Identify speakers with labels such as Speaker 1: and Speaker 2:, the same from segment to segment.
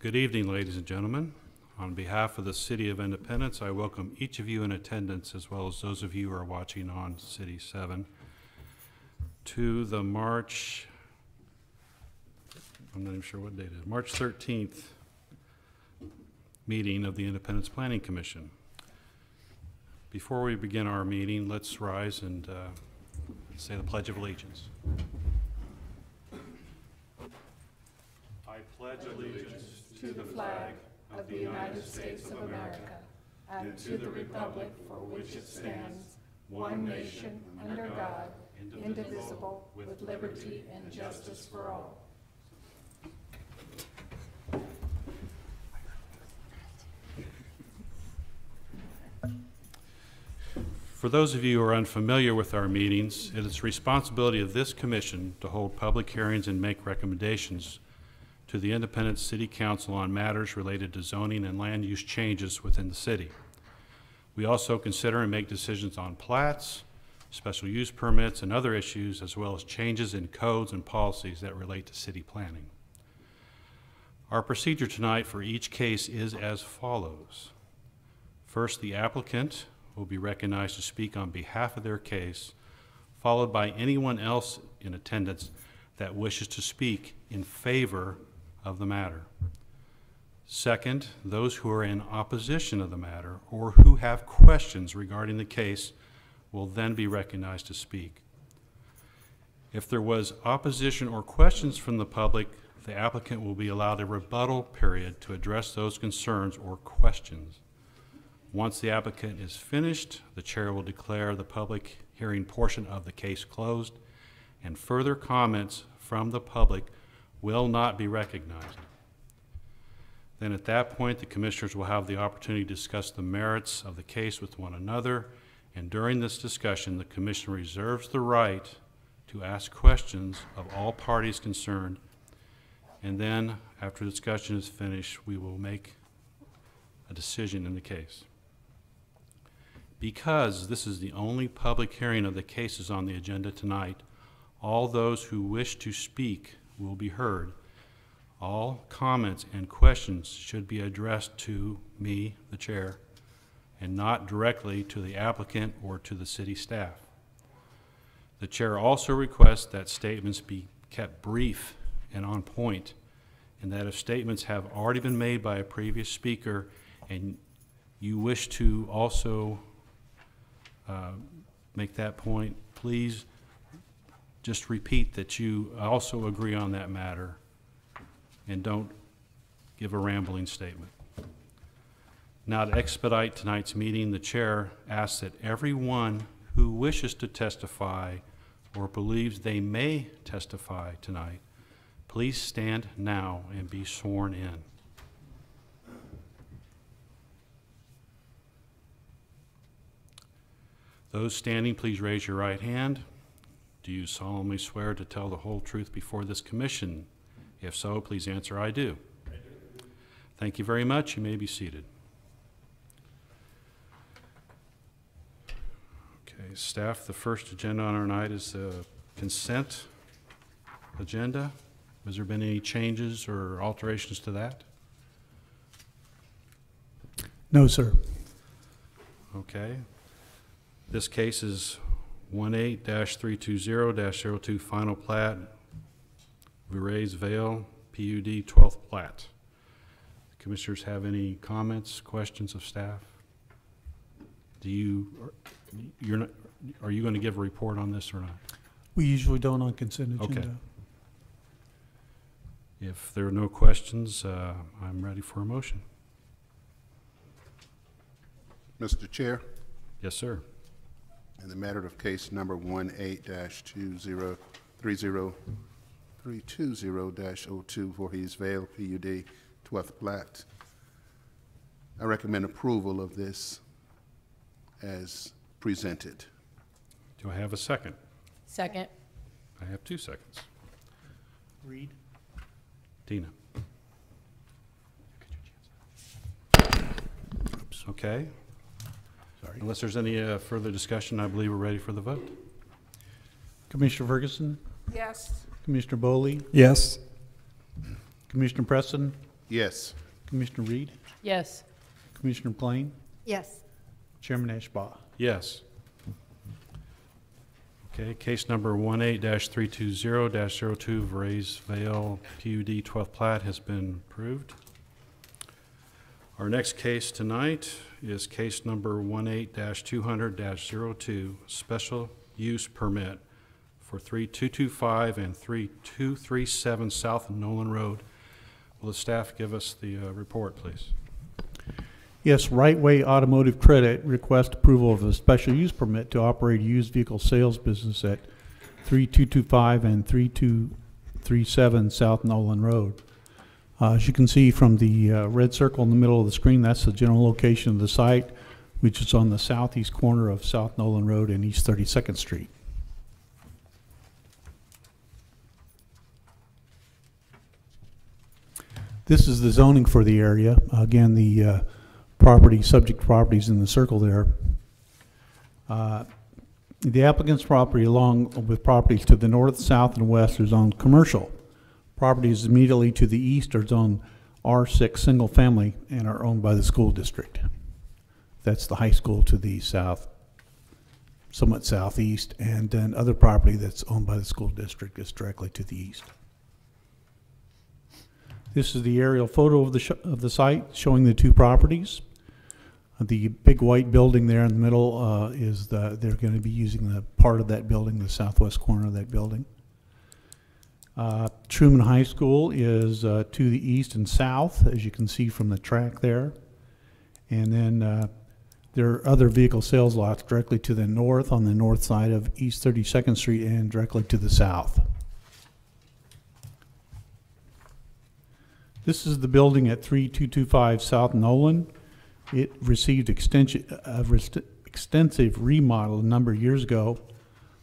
Speaker 1: Good evening, ladies and gentlemen. On behalf of the City of Independence, I welcome each of you in attendance, as well as those of you who are watching on City 7, to the March 13th meeting of the Independence Planning Commission. Before we begin our meeting, let's rise and say the Pledge of Allegiance. I pledge allegiance
Speaker 2: to the flag of the United States of America and to the republic for which it stands, one nation, under God, indivisible, with liberty and justice for all.
Speaker 1: For those of you who are unfamiliar with our meetings, it is the responsibility of this commission to hold public hearings and make recommendations to the Independence City Council on matters related to zoning and land use changes within the city. We also consider and make decisions on plats, special use permits, and other issues, as well as changes in codes and policies that relate to city planning. Our procedure tonight for each case is as follows. First, the applicant will be recognized to speak on behalf of their case, followed by anyone else in attendance that wishes to speak in favor of the matter. Second, those who are in opposition of the matter or who have questions regarding the case will then be recognized to speak. If there was opposition or questions from the public, the applicant will be allowed a rebuttal period to address those concerns or questions. Once the applicant is finished, the chair will declare the public hearing portion of the case closed, and further comments from the public will not be recognized. Then at that point, the commissioners will have the opportunity to discuss the merits of the case with one another, and during this discussion, the commission reserves the right to ask questions of all parties concerned, and then after the discussion is finished, we will make a decision in the case. Because this is the only public hearing of the cases on the agenda tonight, all those who wish to speak will be heard. All comments and questions should be addressed to me, the chair, and not directly to the applicant or to the city staff. The chair also requests that statements be kept brief and on point, and that if statements have already been made by a previous speaker and you wish to also make that point, please just repeat that you also agree on that matter and don't give a rambling statement. Now, to expedite tonight's meeting, the chair asks that everyone who wishes to testify or believes they may testify tonight, please stand now and be sworn in. Those standing, please raise your right hand. Do you solemnly swear to tell the whole truth before this commission? If so, please answer, I do. I do. Thank you very much. You may be seated. Okay, staff, the first agenda on our night is the consent agenda. Has there been any changes or alterations to that?
Speaker 3: No, sir.
Speaker 1: Okay. This case is 18-320-02 final plat, Virays Vale, PUD 12th plat. Commissioners have any comments, questions of staff? Are you going to give a report on this or not?
Speaker 3: We usually don't on consent agenda.
Speaker 1: Okay. If there are no questions, I'm ready for a motion.
Speaker 4: Mr. Chair.
Speaker 1: Yes, sir.
Speaker 4: In the matter of case number 18-20320-320-02 Voorhees Vale, PUD 12th plat, I recommend approval of this as presented.
Speaker 1: Do I have a second?
Speaker 2: Second.
Speaker 1: I have 2 seconds.
Speaker 3: Read.
Speaker 1: Dina. Oops. Okay.
Speaker 4: Sorry.
Speaker 1: Unless there's any further discussion, I believe we're ready for the vote.
Speaker 3: Commissioner Ferguson,
Speaker 2: Yes.
Speaker 3: Commissioner Bowley,
Speaker 5: Yes.
Speaker 3: Commissioner Preston,
Speaker 4: Yes.
Speaker 3: Commissioner Reed,
Speaker 2: Yes.
Speaker 3: Commissioner McLean,
Speaker 2: Yes.
Speaker 3: Chairman Ashbaugh.
Speaker 1: Yes. Okay, case number 18-320-02, Vrays Vale PUD 12th plat has been approved. Our next case tonight is case number 18-200-02, special use permit for 3225 and 3237 South Nolan Road. Will the staff give us the report, please?
Speaker 3: Yes, Right Way Automotive Credit request approval of a special use permit to operate a used vehicle sales business at 3225 and 3237 South Nolan Road. As you can see from the red circle in the middle of the screen, that's the general location of the site, which is on the southeast corner of South Nolan Road and East 32nd Street. This is the zoning for the area. Again, the subject properties in the circle there. The applicant's property, along with properties to the north, south, and west, are zoned commercial. Properties immediately to the east are zoned R6 single family and are owned by the school district. That's the high school to the south, somewhat southeast, and then other property that's owned by the school district is directly to the east. This is the aerial photo of the site showing the two properties. The big white building there in the middle they're going to be using the part of that building, the southwest corner of that building. Truman High School is to the east and south, as you can see from the track there. And then there are other vehicle sales lots directly to the north, on the north side of East 32nd Street, and directly to the south. This is the building at 3225 South Nolan. It received extensive remodel a number of years ago.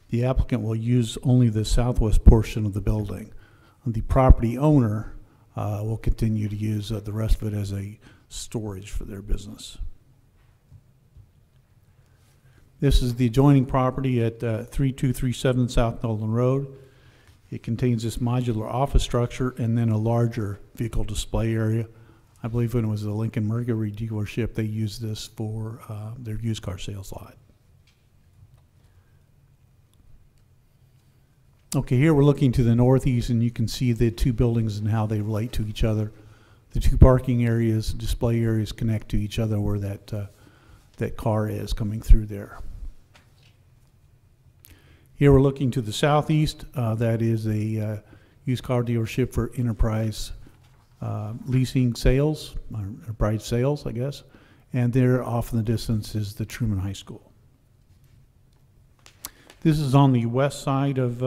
Speaker 3: The applicant will use only the southwest portion of the building. The property owner will continue to use the rest of it as a storage for their business. This is the adjoining property at 3237 South Nolan Road. It contains this modular office structure and then a larger vehicle display area. I believe when it was the Lincoln Mercury dealership, they used this for their used car sales lot. Okay, here we're looking to the northeast, and you can see the two buildings and how they relate to each other. The two parking areas, display areas connect to each other where that car is coming through there. Here we're looking to the southeast. That is a used car dealership for Enterprise leasing sales, or Enterprise sales, I guess. And there off in the distance is the Truman High School. This is on the west side of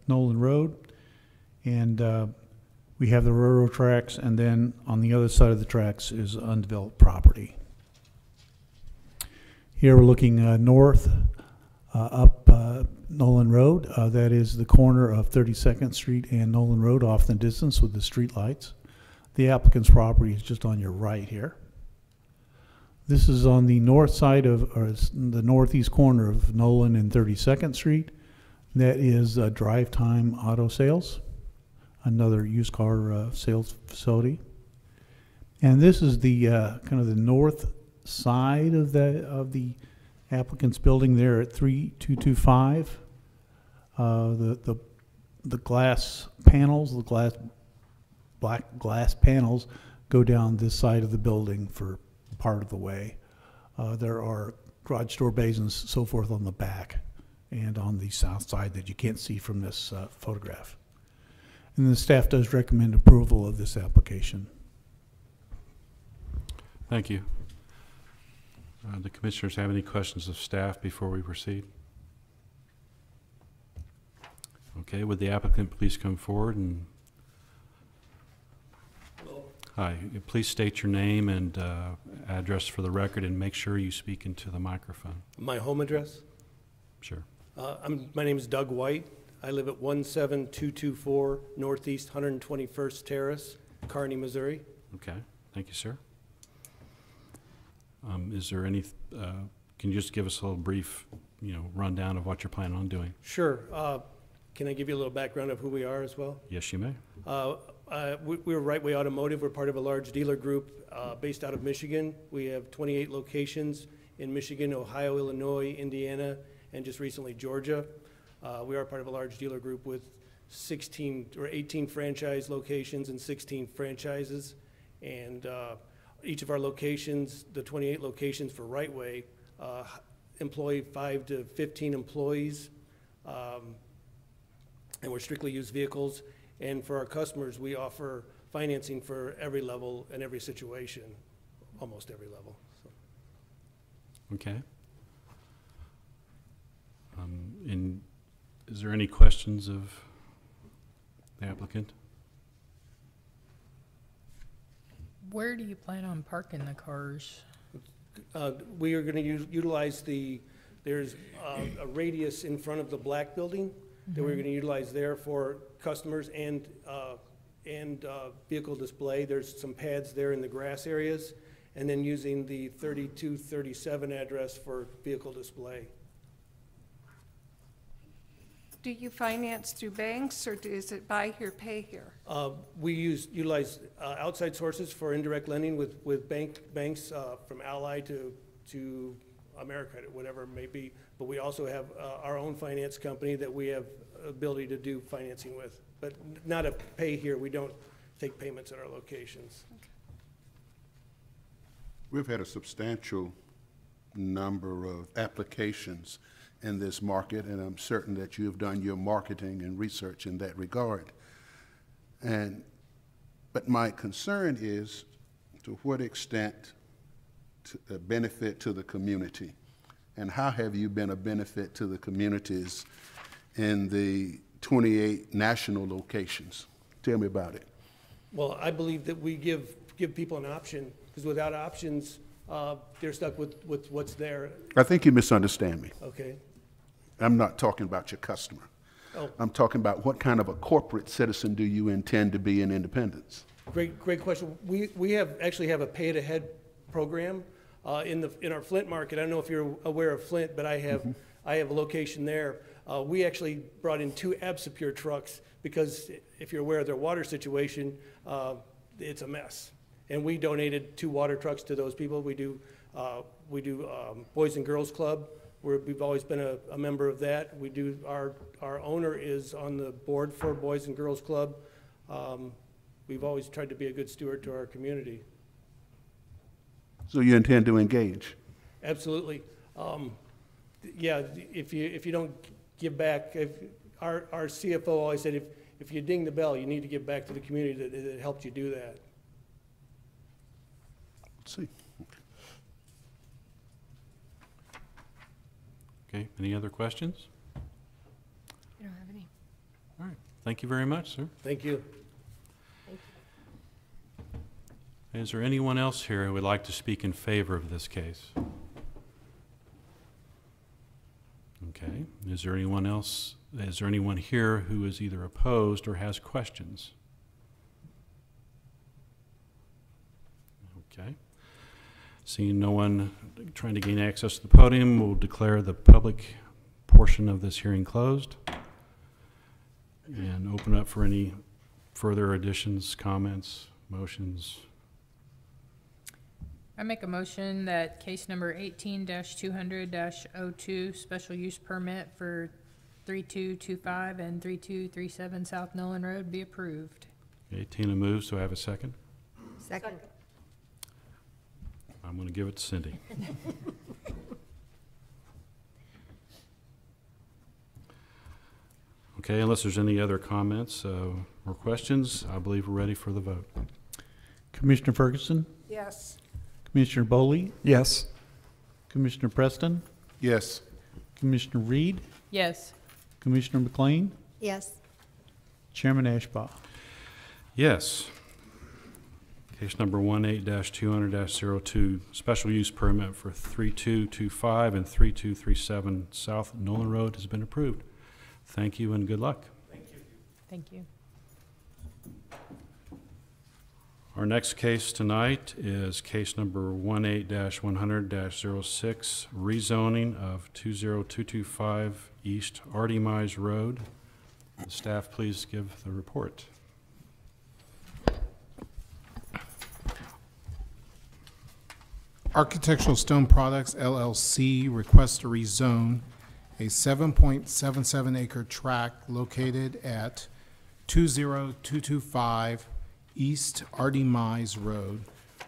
Speaker 3: Nolan Road. And we have the railroad tracks, and then on the other side of the tracks is undeveloped property. Here we're looking north up Nolan Road. That is the corner of 32nd Street and Nolan Road off in the distance with the street lights. The applicant's property is just on your right here. This is on the north side of, or the northeast corner of Nolan and 32nd Street. That is Drive Time Auto Sales, another used car sales facility. And this is the kind of the north side of the applicant's building there at 3225. The glass panels, black glass panels go down this side of the building for part of the way. There are garage door bays and so forth on the back and on the south side that you can't see from this photograph. And the staff does recommend approval of this application.
Speaker 1: Thank you. The commissioners have any questions of staff before we proceed? Okay, would the applicant please come forward and...
Speaker 5: Hello.
Speaker 1: Hi, please state your name and address for the record, and make sure you speak into the microphone.
Speaker 5: My home address?
Speaker 1: Sure.
Speaker 5: My name is Doug White. I live at 17224 Northeast 121st Terrace, Kearney, Missouri.
Speaker 1: Okay, thank you, sir. Is there any, can you just give us a little brief, rundown of what you're planning on doing?
Speaker 5: Sure. Can I give you a little background of who we are as well?
Speaker 1: Yes, you may.
Speaker 5: We're Right Way Automotive. We're part of a large dealer group based out of Michigan. We have 28 locations in Michigan, Ohio, Illinois, Indiana, and just recently Georgia. We are part of a large dealer group with 16 or 18 franchise locations and 16 franchises. And each of our locations, the 28 locations for Right Way, employ 5 to 15 employees. And we're strictly used vehicles. And for our customers, we offer financing for every level and every situation, almost every level. So.
Speaker 1: Okay. And is there any questions of the applicant?
Speaker 6: Where do you plan on parking the cars?
Speaker 5: We are going to utilize there's a radius in front of the black building that we're going to utilize there for customers and vehicle display. There's some pads there in the grass areas, and then using the 3237 address for vehicle display.
Speaker 2: Do you finance through banks, or is it buy here, pay here?
Speaker 5: We utilize outside sources for indirect lending with banks from Ally to Americredit, whatever it may be. But we also have our own finance company that we have ability to do financing with. But not a pay here. We don't take payments at our locations.
Speaker 4: We've had a substantial number of applications in this market, and I'm certain that you have done your marketing and research in that regard. But my concern is to what extent a benefit to the community, and how have you been a benefit to the communities in the 28 national locations? Tell me about it.
Speaker 5: Well, I believe that we give people an option, because without options, they're stuck with what's there.
Speaker 4: I think you misunderstand me.
Speaker 5: Okay.
Speaker 4: I'm not talking about your customer.
Speaker 5: Oh.
Speaker 4: I'm talking about what kind of a corporate citizen do you intend to be in Independence?
Speaker 5: Great question. We actually have a pay-it-ahead program in our Flint market. I don't know if you're aware of Flint, but I have a location there. We actually brought in 2 Absapure trucks because, if you're aware of their water situation, it's a mess. And we donated 2 water trucks to those people. We do Boys and Girls Club. We've always been a member of that. We do our owner is on the board for Boys and Girls Club. We've always tried to be a good steward to our community.
Speaker 4: So you intend to engage?
Speaker 5: Absolutely. Yeah, if you don't give back, our CFO always said, if you ding the bell, you need to give back to the community that helped you do that.
Speaker 4: Let's see.
Speaker 1: Okay, any other questions?
Speaker 6: You don't have any.
Speaker 1: All right, thank you very much, sir.
Speaker 5: Thank you.
Speaker 1: Is there anyone else here who would like to speak in favor of this case? Okay, is there anyone else, is there anyone here who is either opposed or has questions? Okay. Seeing no one trying to gain access to the podium, we'll declare the public portion of this hearing closed and open up for any further additions, comments, motions.
Speaker 6: I make a motion that case number 18-200-02, special use permit for 3225 and 3237 South Nolan Road be approved.
Speaker 1: Okay, Tina moves. Do I have a second?
Speaker 2: Second.
Speaker 1: I'm going to give it to Cindy. Okay, unless there's any other comments or questions, I believe we're ready for the vote.
Speaker 3: Commissioner Ferguson,
Speaker 2: Yes.
Speaker 3: Commissioner Bowley,
Speaker 7: Yes.
Speaker 3: Commissioner Preston,
Speaker 4: Yes.
Speaker 3: Commissioner Reed,
Speaker 6: Yes.
Speaker 3: Commissioner McLean,
Speaker 2: Yes.
Speaker 3: Chairman Ashbaugh.
Speaker 1: Yes. Case number 18-200-02, special use permit for 3225 and 3237 South Nolan Road has been approved. Thank you and good luck.
Speaker 6: Thank you.
Speaker 1: Our next case tonight is case number 18-100-06, rezoning of 20225 East Artie Mize Road. The staff, please give the report.
Speaker 7: Architectural Stone Products LLC requests to rezone a 7.77 acre tract located at 20225 East Artie Mize Road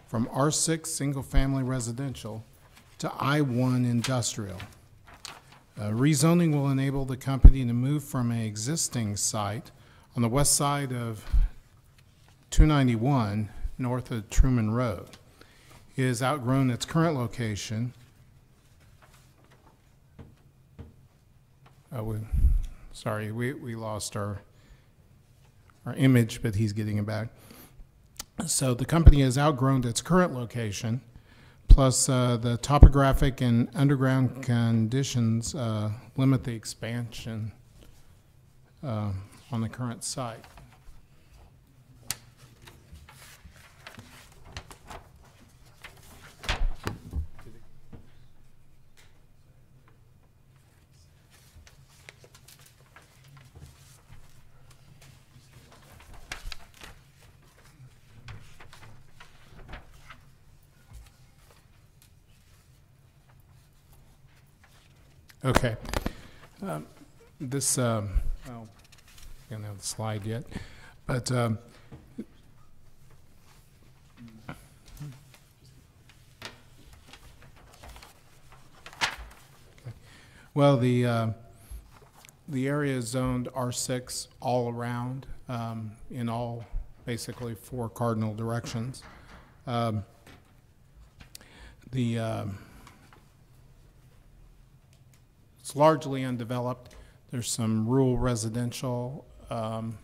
Speaker 7: from R6 Single Family Residential to I1 Industrial. Rezoning will enable the company to move from an existing site on the west side of 291 north of Truman Road. It has outgrown its current location. We lost our image, but he's getting it back. So the company has outgrown its current location, plus the topographic and underground conditions limit the expansion on the current site. Okay. This, well, I don't have the slide yet, but well, the area is zoned R6 all around in all basically 4 cardinal directions. It's largely undeveloped. There's some rural residential or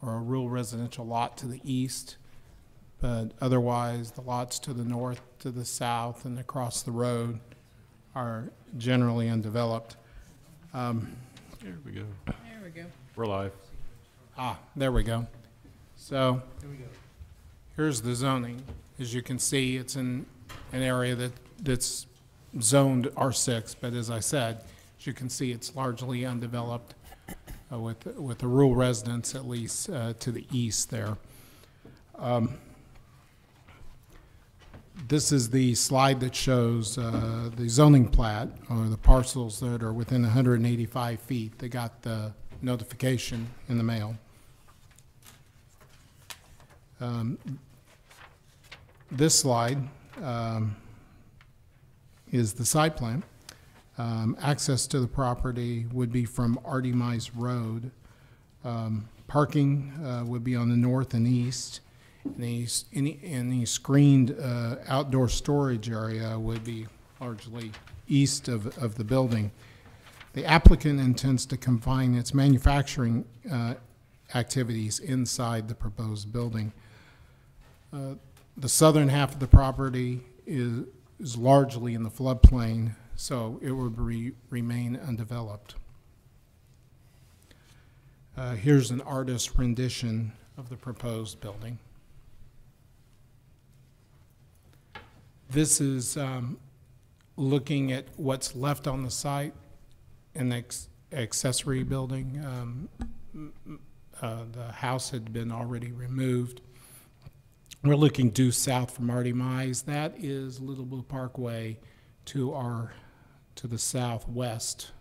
Speaker 7: a rural residential lot to the east, but otherwise the lots to the north, to the south, and across the road are generally undeveloped.
Speaker 1: There we go.
Speaker 6: There we go.
Speaker 1: We're live.
Speaker 7: There we go. So here's the zoning. As you can see, it's in an area that's zoned R6, but as I said, as you can see, it's largely undeveloped with the rural residents, at least to the east there. This is the slide that shows the zoning plat, or the parcels that are within 185 feet. They got the notification in the mail. This slide is the site plan. Access to the property would be from Artie Mize Road. Parking would be on the north and east. And the screened outdoor storage area would be largely east of the building. The applicant intends to confine its manufacturing activities inside the proposed building. The southern half of the property is largely in the floodplain, so it would remain undeveloped. Here's an artist's rendition of the proposed building. This is looking at what's left on the site, an accessory building. The house had been already removed. We're looking due south from Artie Mize. That is Little Blue Parkway to the southwest,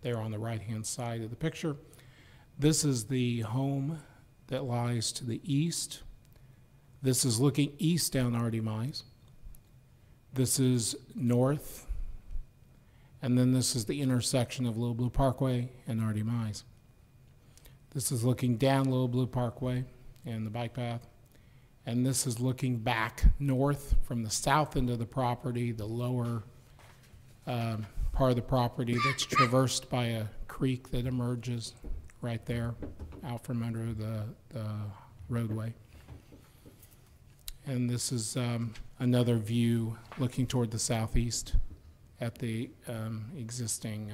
Speaker 7: there on the right-hand side of the picture. This is the home that lies to the east. This is looking east down Artie Mize. This is north, and then this is the intersection of Little Blue Parkway and Artie Mize. This is looking down Little Blue Parkway and the bike path. And this is looking back north from the south end of the property, the lower part of the property that's traversed by a creek that emerges right there out from under the roadway. And this is another view looking toward the southeast at the existing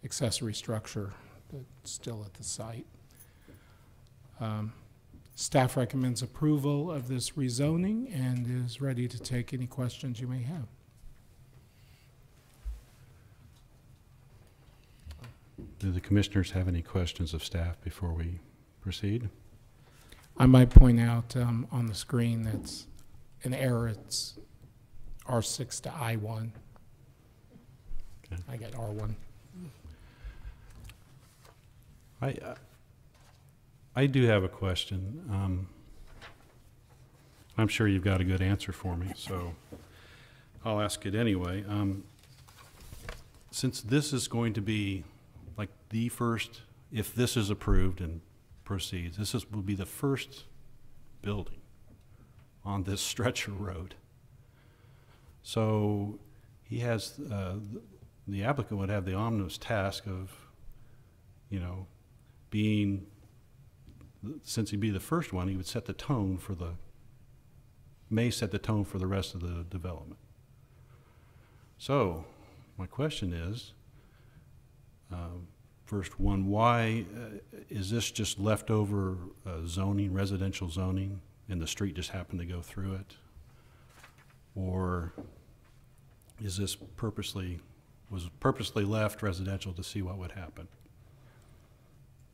Speaker 7: accessory structure that's still at the site. Staff recommends approval of this rezoning and is ready to take any questions you may have.
Speaker 1: Do the commissioners have any questions of staff before we proceed?
Speaker 7: I might point out on the screen that's an error. It's R6 to I1.
Speaker 1: Okay.
Speaker 7: I got R1.
Speaker 1: I do have a question. I'm sure you've got a good answer for me, so I'll ask it anyway. Since this is going to be like the first, if this is approved and proceeds, will be the first building on this stretch of road. So he has, the applicant would have the ominous task of, being, since he'd be the first one, he would set the tone for may set the tone for the rest of the development. So, my question is, first one, why is this just leftover zoning, residential zoning, and the street just happened to go through it? Or is this was purposely left residential to see what would happen?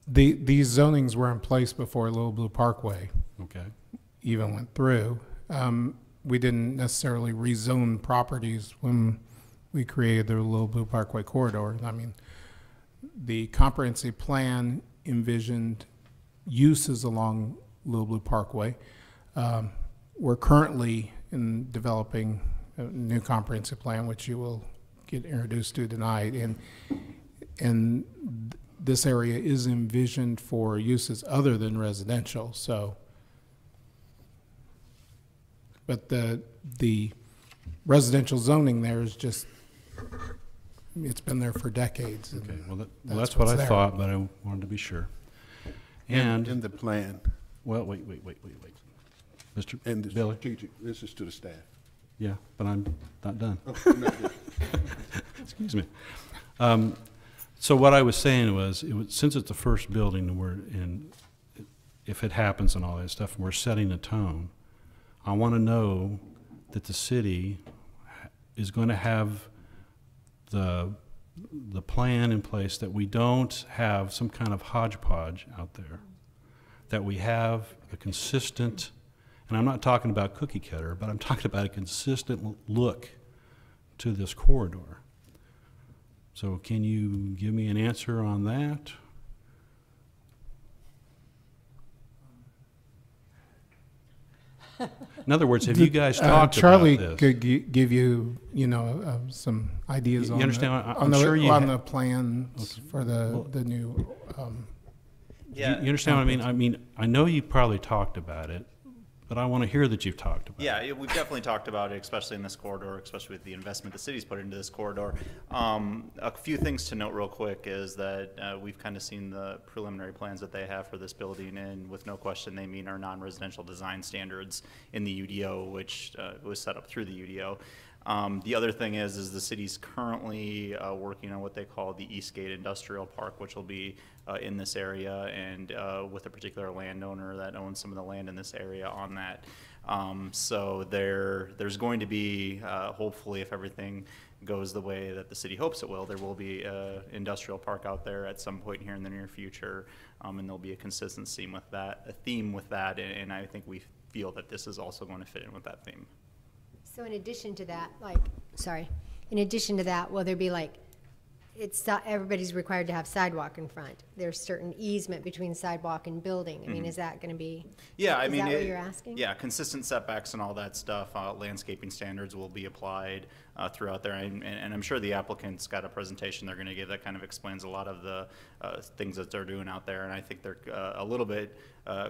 Speaker 7: These zonings were in place before Little Blue Parkway
Speaker 1: Okay.
Speaker 7: even went through. We didn't necessarily rezone properties when we created the Little Blue Parkway corridor. I mean, the comprehensive plan envisioned uses along Little Blue Parkway. We're currently in developing a new comprehensive plan, which you will get introduced to tonight, and this area is envisioned for uses other than residential. So, but the residential zoning there is just, it's been there for decades. and
Speaker 1: Okay. Well, that's what
Speaker 7: what's
Speaker 1: I
Speaker 7: there.
Speaker 1: thought, but I wanted to be sure. And
Speaker 4: In the plan,
Speaker 1: well, wait. Mr.
Speaker 4: and the
Speaker 1: Billy?
Speaker 4: strategic, this is to the staff.
Speaker 1: Yeah, but I'm not done.
Speaker 4: Oh, you're not done.
Speaker 1: Excuse me. So what I was saying was, since it's the first building, and we're in, if it happens and all that stuff, and we're setting a tone, I want to know that the city is going to have the plan in place, that we don't have some kind of hodgepodge out there, that we have a consistent, and I'm not talking about cookie cutter, but I'm talking about a consistent look to this corridor. So can you give me an answer on that? In other words, have you guys talked
Speaker 7: Charlie
Speaker 1: about this?
Speaker 7: could give you, some ideas
Speaker 1: You
Speaker 7: on
Speaker 1: understand?
Speaker 7: the,
Speaker 1: I'm sure you
Speaker 7: on
Speaker 1: ha-
Speaker 7: the plans for the new.
Speaker 1: You understand what I mean? I mean, I know you probably talked about it, but I want to hear that you've talked about it.
Speaker 8: Yeah, we've definitely talked about it, especially in this corridor, especially with the investment the city's put into this corridor. A few things to note real quick is that we've kind of seen the preliminary plans that they have for this building, and with no question, they meet our non-residential design standards in the UDO, which was set up through the UDO. The other thing is the city's currently working on what they call the Eastgate Industrial Park, which will be in this area, and with a particular landowner that owns some of the land in this area on that. So there's going to be, hopefully, if everything goes the way that the city hopes it will, there will be an industrial park out there at some point here in the near future, and there'll be a consistency with that, a theme with that, and I think we feel that this is also going to fit in with that theme.
Speaker 2: So in addition to that, will there be everybody's required to have sidewalk in front? There's certain easement between sidewalk and building. I mean, is that going to be?
Speaker 8: Yeah, I
Speaker 2: is
Speaker 8: mean,
Speaker 2: that what you're asking?
Speaker 8: Yeah, consistent setbacks and all that stuff. Landscaping standards will be applied throughout there, and I'm sure the applicant's got a presentation they're going to give that kind of explains a lot of the things that they're doing out there. And I think they're a little bit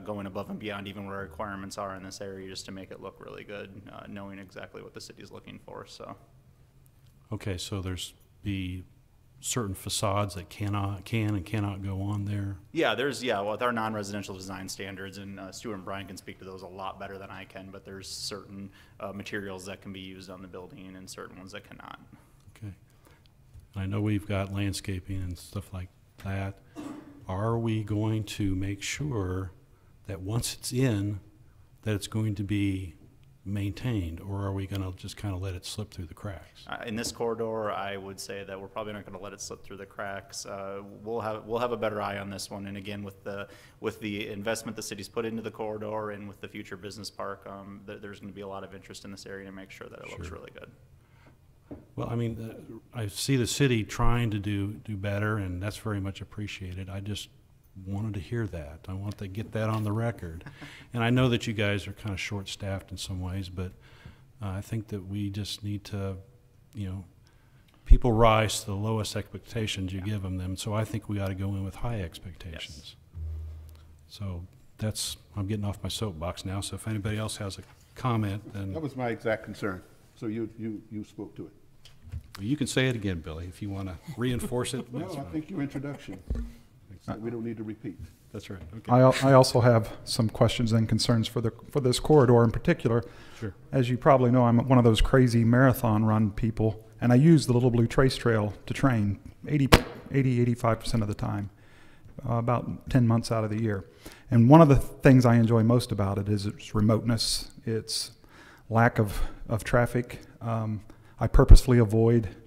Speaker 8: going above and beyond even what our requirements are in this area, just to make it look really good, knowing exactly what the city's looking for. So.
Speaker 1: Okay, so there's the certain facades that can and cannot go on there.
Speaker 8: Yeah, with our non-residential design standards, and Stuart and Brian can speak to those a lot better than I can, but there's certain materials that can be used on the building and certain ones that cannot.
Speaker 1: Okay. I know we've got landscaping and stuff like that. Are we going to make sure that once it's in, that it's going to be maintained, or are we gonna just kind of let it slip through the cracks?
Speaker 8: In this corridor, I would say that we're probably not going to let it slip through the cracks. We'll have a better eye on this one, and again, with the investment the city's put into the corridor and with the future business park, there's going to be a lot of interest in this area to make sure that it looks
Speaker 1: Sure.
Speaker 8: really good.
Speaker 1: Well, I mean, I see the city trying to do better, and that's very much appreciated. I just wanted to hear that. I want to get that on the record. And I know that you guys are kind of short-staffed in some ways, but I think that we just need to, you know, people rise to the lowest expectations you give them, so I think we ought to go in with high expectations. So that's, I'm getting off my soapbox now, so if anybody else has a comment, then
Speaker 4: That was my exact concern. So you spoke to it.
Speaker 1: you can say it again, Billy, if you want to reinforce it.
Speaker 4: No,
Speaker 1: that's
Speaker 4: I
Speaker 1: fine.
Speaker 4: think your introduction, we don't need to repeat.
Speaker 1: That's right, okay.
Speaker 9: I also have some questions and concerns for this corridor in particular.
Speaker 1: Sure.
Speaker 9: As you probably know, I'm one of those crazy marathon run people, and I use the Little Blue Trace Trail to train 85% of the time, about 10 months out of the year. And one of the things I enjoy most about it is its remoteness, its lack of traffic. I purposefully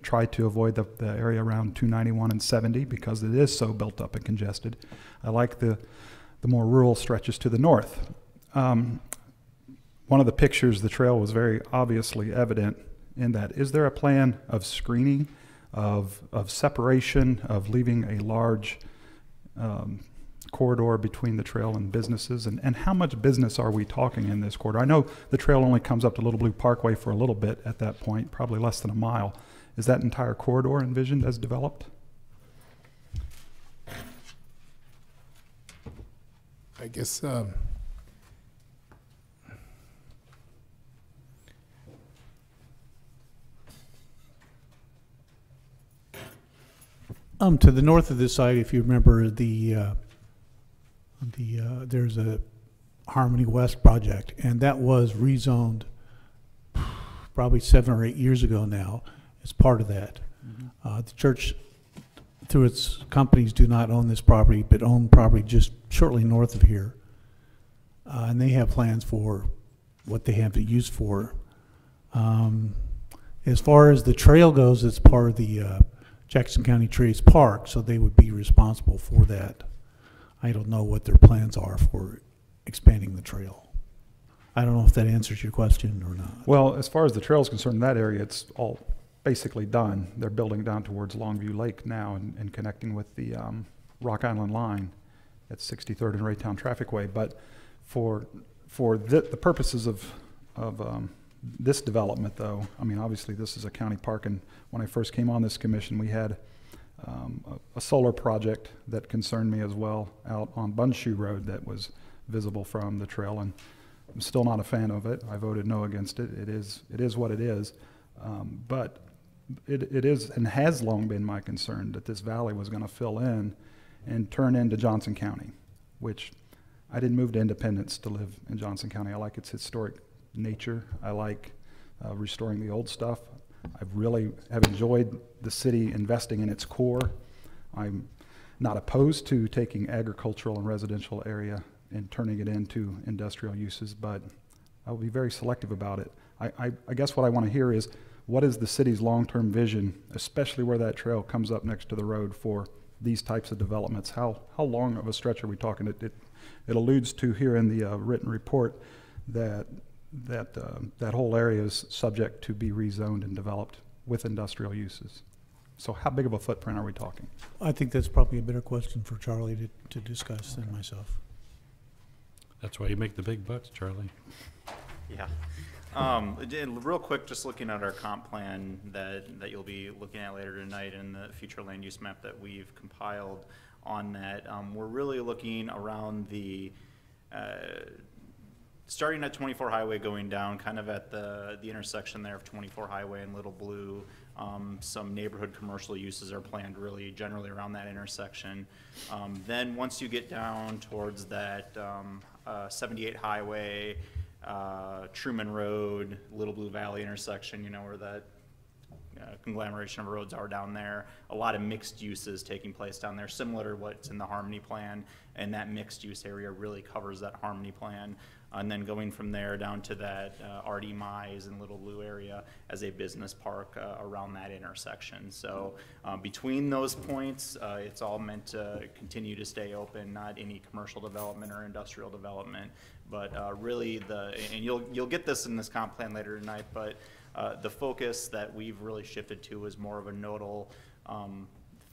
Speaker 9: try to avoid the area around 291 and 70 because it is so built up and congested. I like the more rural stretches to the north. One of the pictures, the trail was very obviously evident in that. Is there a plan of screening, of separation, of leaving a large corridor between the trail and businesses? And how much business are we talking in this corridor? I know the trail only comes up to Little Blue Parkway for a little bit at that point, probably less than a mile. Is that entire corridor envisioned as developed?
Speaker 7: I guess,
Speaker 3: To the north of this site, if you remember, there's a Harmony West project, and that was rezoned probably 7 or 8 years ago now as part of that. The church, through its companies, do not own this property, but own property just shortly north of here. And they have plans for what they have it used for. As far as the trail goes, it's part of the Jackson County Trails Park, so they would be responsible for that. I don't know what their plans are for expanding the trail. I don't know if that answers your question or not.
Speaker 9: Well, as far as the trail is concerned, in that area, it's all basically done. They're building down towards Longview Lake now and connecting with the Rock Island line at 63rd and Raytown Trafficway. But for the purposes of this development, though, I mean, obviously this is a county park, and when I first came on this commission, we had a solar project that concerned me as well out on Bunshoe Road that was visible from the trail, and I'm still not a fan of it. I voted no against it. It is what it is. But it is and has long been my concern that this valley was going to fill in and turn into Johnson County, which I didn't move to Independence to live in Johnson County. I like its historic nature. I like restoring the old stuff. I really have enjoyed the city investing in its core. I'm not opposed to taking agricultural and residential area and turning it into industrial uses, but I will be very selective about it. I guess what I want to hear is, what is the city's long-term vision, especially where that trail comes up next to the road, for these types of developments? How long of a stretch are we talking? It alludes to here in the written report that whole area is subject to be rezoned and developed with industrial uses. So how big of a footprint are we talking?
Speaker 3: I think that's probably a better question for Charlie to discuss than myself.
Speaker 1: That's why you make the big bucks, Charlie.
Speaker 8: Yeah. Real quick, just looking at our comp plan that you'll be looking at later tonight and the future land use map that we've compiled on that, we're really looking around the starting at 24 Highway, going down kind of at the intersection there of 24 Highway and Little Blue. Some neighborhood commercial uses are planned really generally around that intersection. Then once you get down towards that 78 Highway, Truman Road, Little Blue Valley intersection, you know, where that conglomeration of roads are down there. A lot of mixed uses taking place down there, similar to what's in the Harmony Plan, and that mixed use area really covers that Harmony Plan. And then going from there down to that R.D. Mize and Little Blue area as a business park around that intersection. So between those points, it's all meant to continue to stay open, not any commercial development or industrial development, but really and you'll get this in this comp plan later tonight, but the focus that we've really shifted to is more of a nodal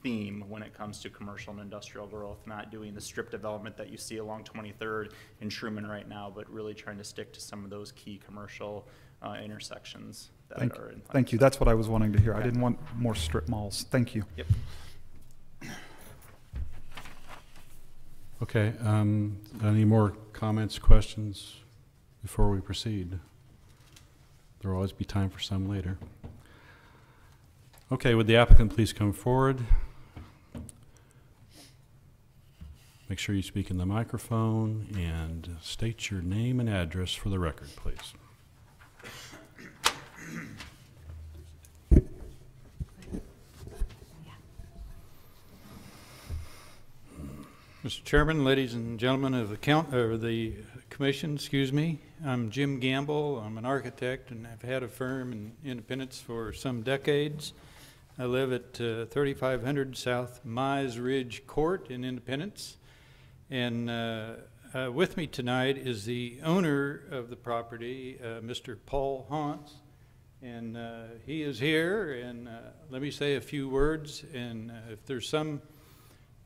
Speaker 8: theme when it comes to commercial and industrial growth, not doing the strip development that you see along 23rd and Truman right now, but really trying to stick to some of those key commercial intersections that are in place.
Speaker 9: Thank you. That's what I was wanting to hear. I didn't want more strip malls. Thank you.
Speaker 8: Yep.
Speaker 1: Okay, any more comments, questions before we proceed? There will always be time for some later. Okay, would the applicant please come forward? Make sure you speak in the microphone and state your name and address for the record, please.
Speaker 10: Mr. Chairman, ladies and gentlemen of the commission, I'm Jim Gamble. I'm an architect and I've had a firm in Independence for some decades. I live at 3500 South Mize Ridge Court in Independence. And with me tonight is the owner of the property, Mr. Paul Hauntz. And he is here, and let me say a few words. And if there's some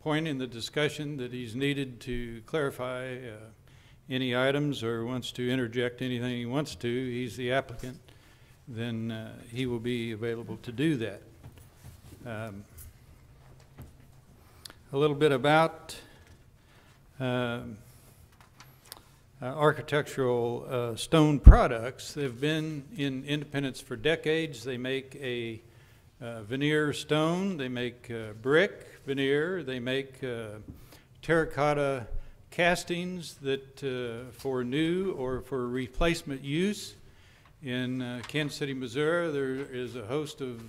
Speaker 10: point in the discussion that he's needed to clarify any items or wants to interject anything he wants to, he's the applicant, then he will be available to do that. A little bit about architectural stone products. They've been in Independence for decades. They make a veneer stone, they make brick veneer, they make terracotta castings that for new or for replacement use. In Kansas City, Missouri, there is a host of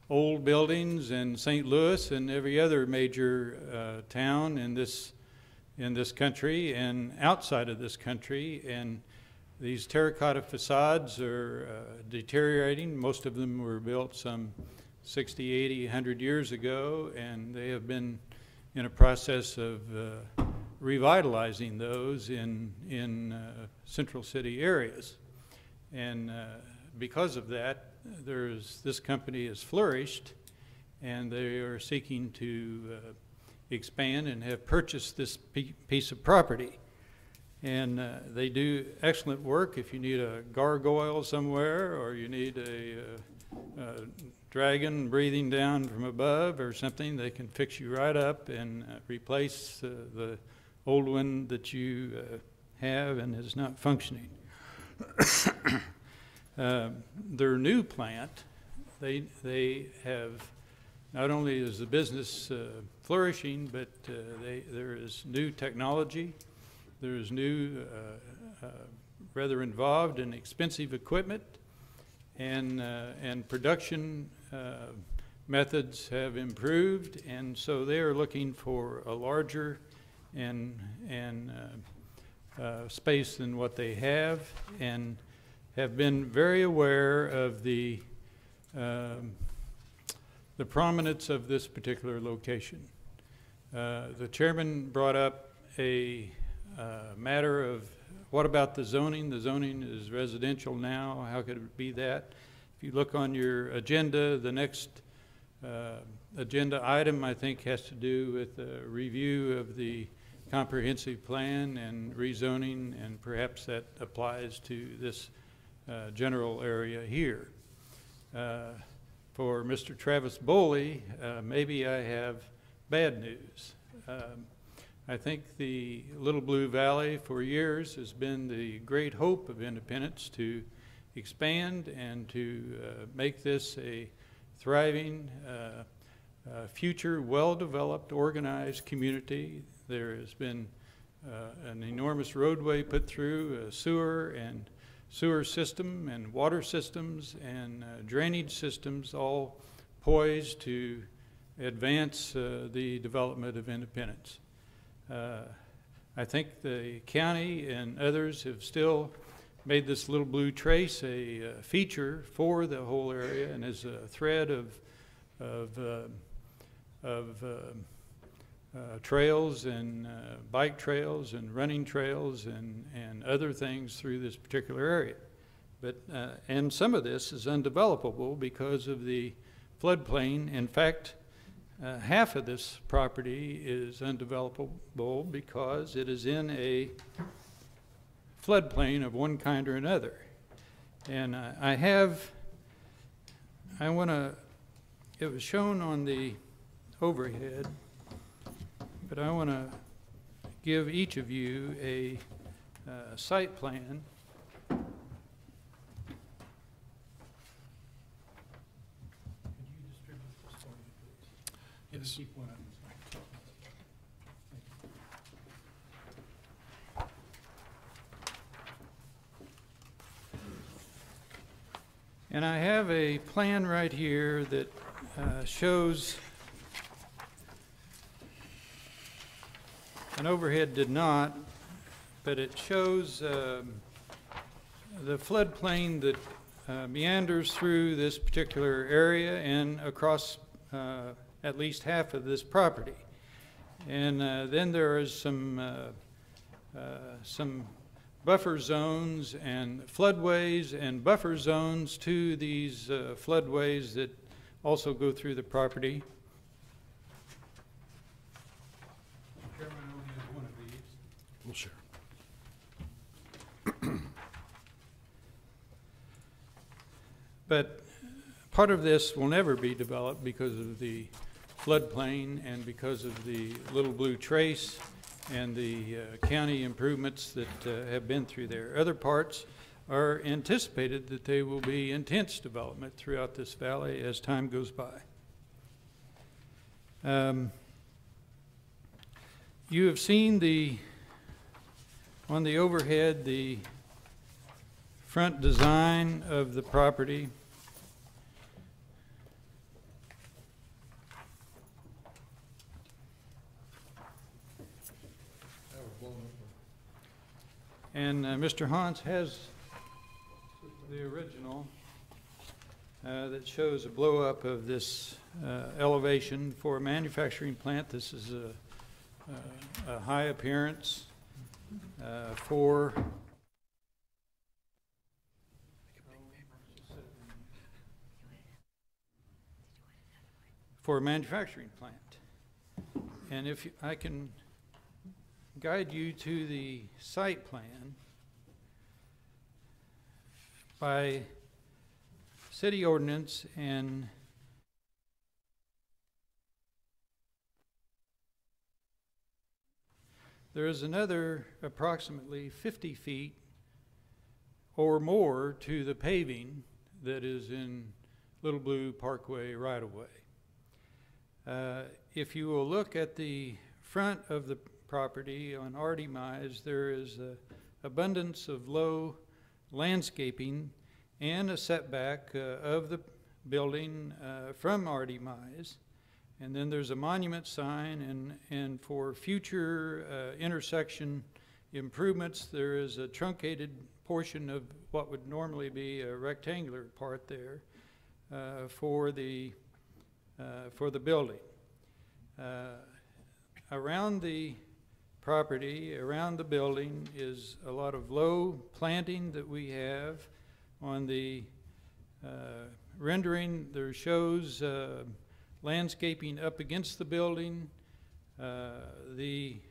Speaker 10: old buildings in St. Louis and every other major town in this country and outside of this country, and these terracotta facades are deteriorating. Most of them were built some 60, 80, 100 years ago, and they have been in a process of revitalizing those in central city areas. And because of that, this company has flourished, and they are seeking to expand and have purchased this piece of property. And they do excellent work. If you need a gargoyle somewhere, or you need a dragon breathing down from above or something, they can fix you right up and replace the old one that you have and is not functioning. Their new plant, they have, not only is the business flourishing, but there is new technology. There is new, rather involved and expensive equipment, and production methods have improved, and so they are looking for a larger and space than what they have, and have been very aware of the prominence of this particular location. The chairman brought up a matter of what about the zoning? The zoning is residential now. How could it be that? If you look on your agenda, the next agenda item, I think, has to do with a review of the comprehensive plan and rezoning, and perhaps that applies to this general area here. For Mr. Travis Boley, maybe I have bad news. I think the Little Blue Valley for years has been the great hope of Independence to expand and to make this a thriving, future, well-developed, organized community. There has been an enormous roadway put through, sewer and sewer system and water systems and drainage systems, all poised to advance the development of Independence. I think the county and others have still made this Little Blue Trace a feature for the whole area and as a thread of trails and bike trails and running trails and other things through this particular area. But, and some of this is undevelopable because of the floodplain. In fact, half of this property is undevelopable because it is in a floodplain of one kind or another. And it was shown on the overhead, but I want to give each of you a site plan.
Speaker 3: Yes.
Speaker 10: Keep one of them. And I have a plan right here that shows, an overhead did not, but it shows the floodplain that meanders through this particular area and across at least half of this property. And then there is some buffer zones and floodways and buffer zones to these floodways that also go through the property. Chairman only has one of these.
Speaker 3: Well, sure.
Speaker 10: But part of this will never be developed because of the floodplain and because of the Little Blue Trace and the county improvements that have been through there. Other parts are anticipated that they will be intense development throughout this valley as time goes by. You have seen on the overhead, the front design of the property. And Mr. Hans has the original that shows a blow up of this elevation for a manufacturing plant. This is a high appearance for a manufacturing plant. And if I can guide you to the site plan, by city ordinance and there is another approximately 50 feet or more to the paving that is in Little Blue Parkway right-of-way. If you will look at the front of the property on Artie Mize, there is an abundance of low landscaping and a setback of the building from Artie Mize. And then there's a monument sign, and for future intersection improvements, there is a truncated portion of what would normally be a rectangular part there for the building. Around the property, around the building, is a lot of low planting that we have. On the rendering, there shows landscaping up against the building. The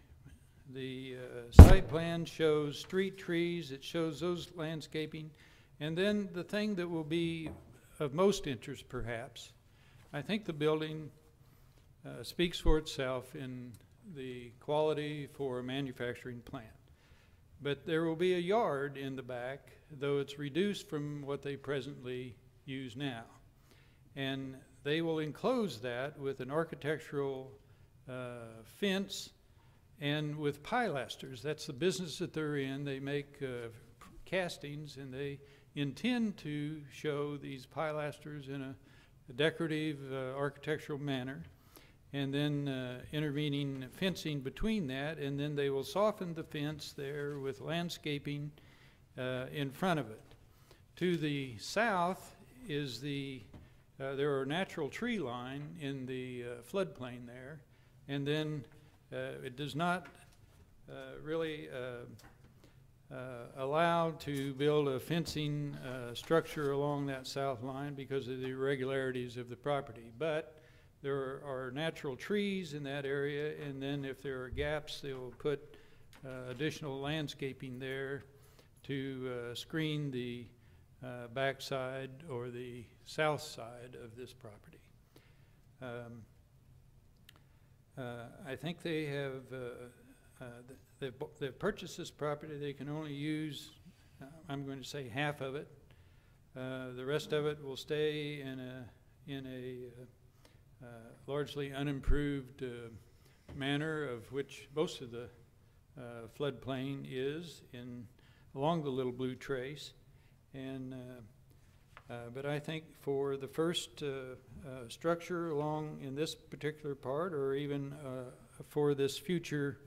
Speaker 10: site plan shows street trees. It shows those landscaping. And then the thing that will be of most interest, perhaps, I think the building speaks for itself in the quality for a manufacturing plant. But there will be a yard in the back, though it's reduced from what they presently use now. And they will enclose that with an architectural fence and with pilasters. That's the business that they're in. They make castings, and they intend to show these pilasters in a decorative architectural manner, and then intervening fencing between that, and then they will soften the fence there with landscaping in front of it. To the south is there are natural tree line in the floodplain there, and then it does not really allow to build a fencing structure along that south line because of the irregularities of the property. But there are natural trees in that area, and then if there are gaps, they will put additional landscaping there to screen the backside or the south side of this property. I think they have they've purchased this property. They can only use, I'm going to say, half of it. The rest of it will stay in a largely unimproved manner, of which most of the floodplain is along the Little Blue Trace. And but I think for the first structure along in this particular part, or even for this future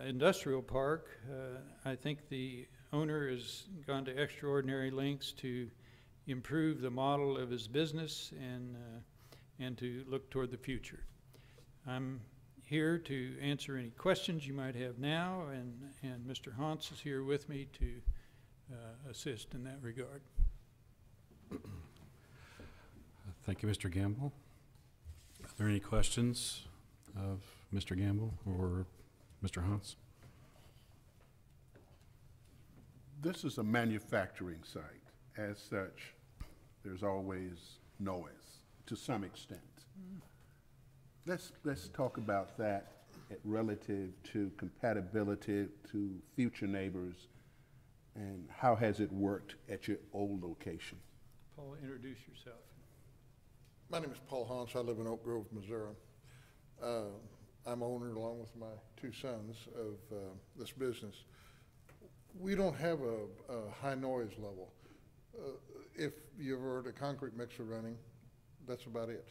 Speaker 10: industrial park, I think the owner has gone to extraordinary lengths to improve the model of his business and to look toward the future. I'm here to answer any questions you might have now, and Mr. Hans is here with me to assist in that regard.
Speaker 1: Thank you, Mr. Gamble. Are there any questions of Mr. Gamble or Mr. Hans?
Speaker 4: This is a manufacturing site. As such, there's always noise to some extent. Let's talk about that relative to compatibility to future neighbors, and how has it worked at your old location?
Speaker 10: Paul, introduce yourself.
Speaker 11: My name is Paul Hans. I live in Oak Grove, Missouri. I'm owner, along with my two sons, of this business. We don't have a high noise level. If you've heard a concrete mixer running, that's about it.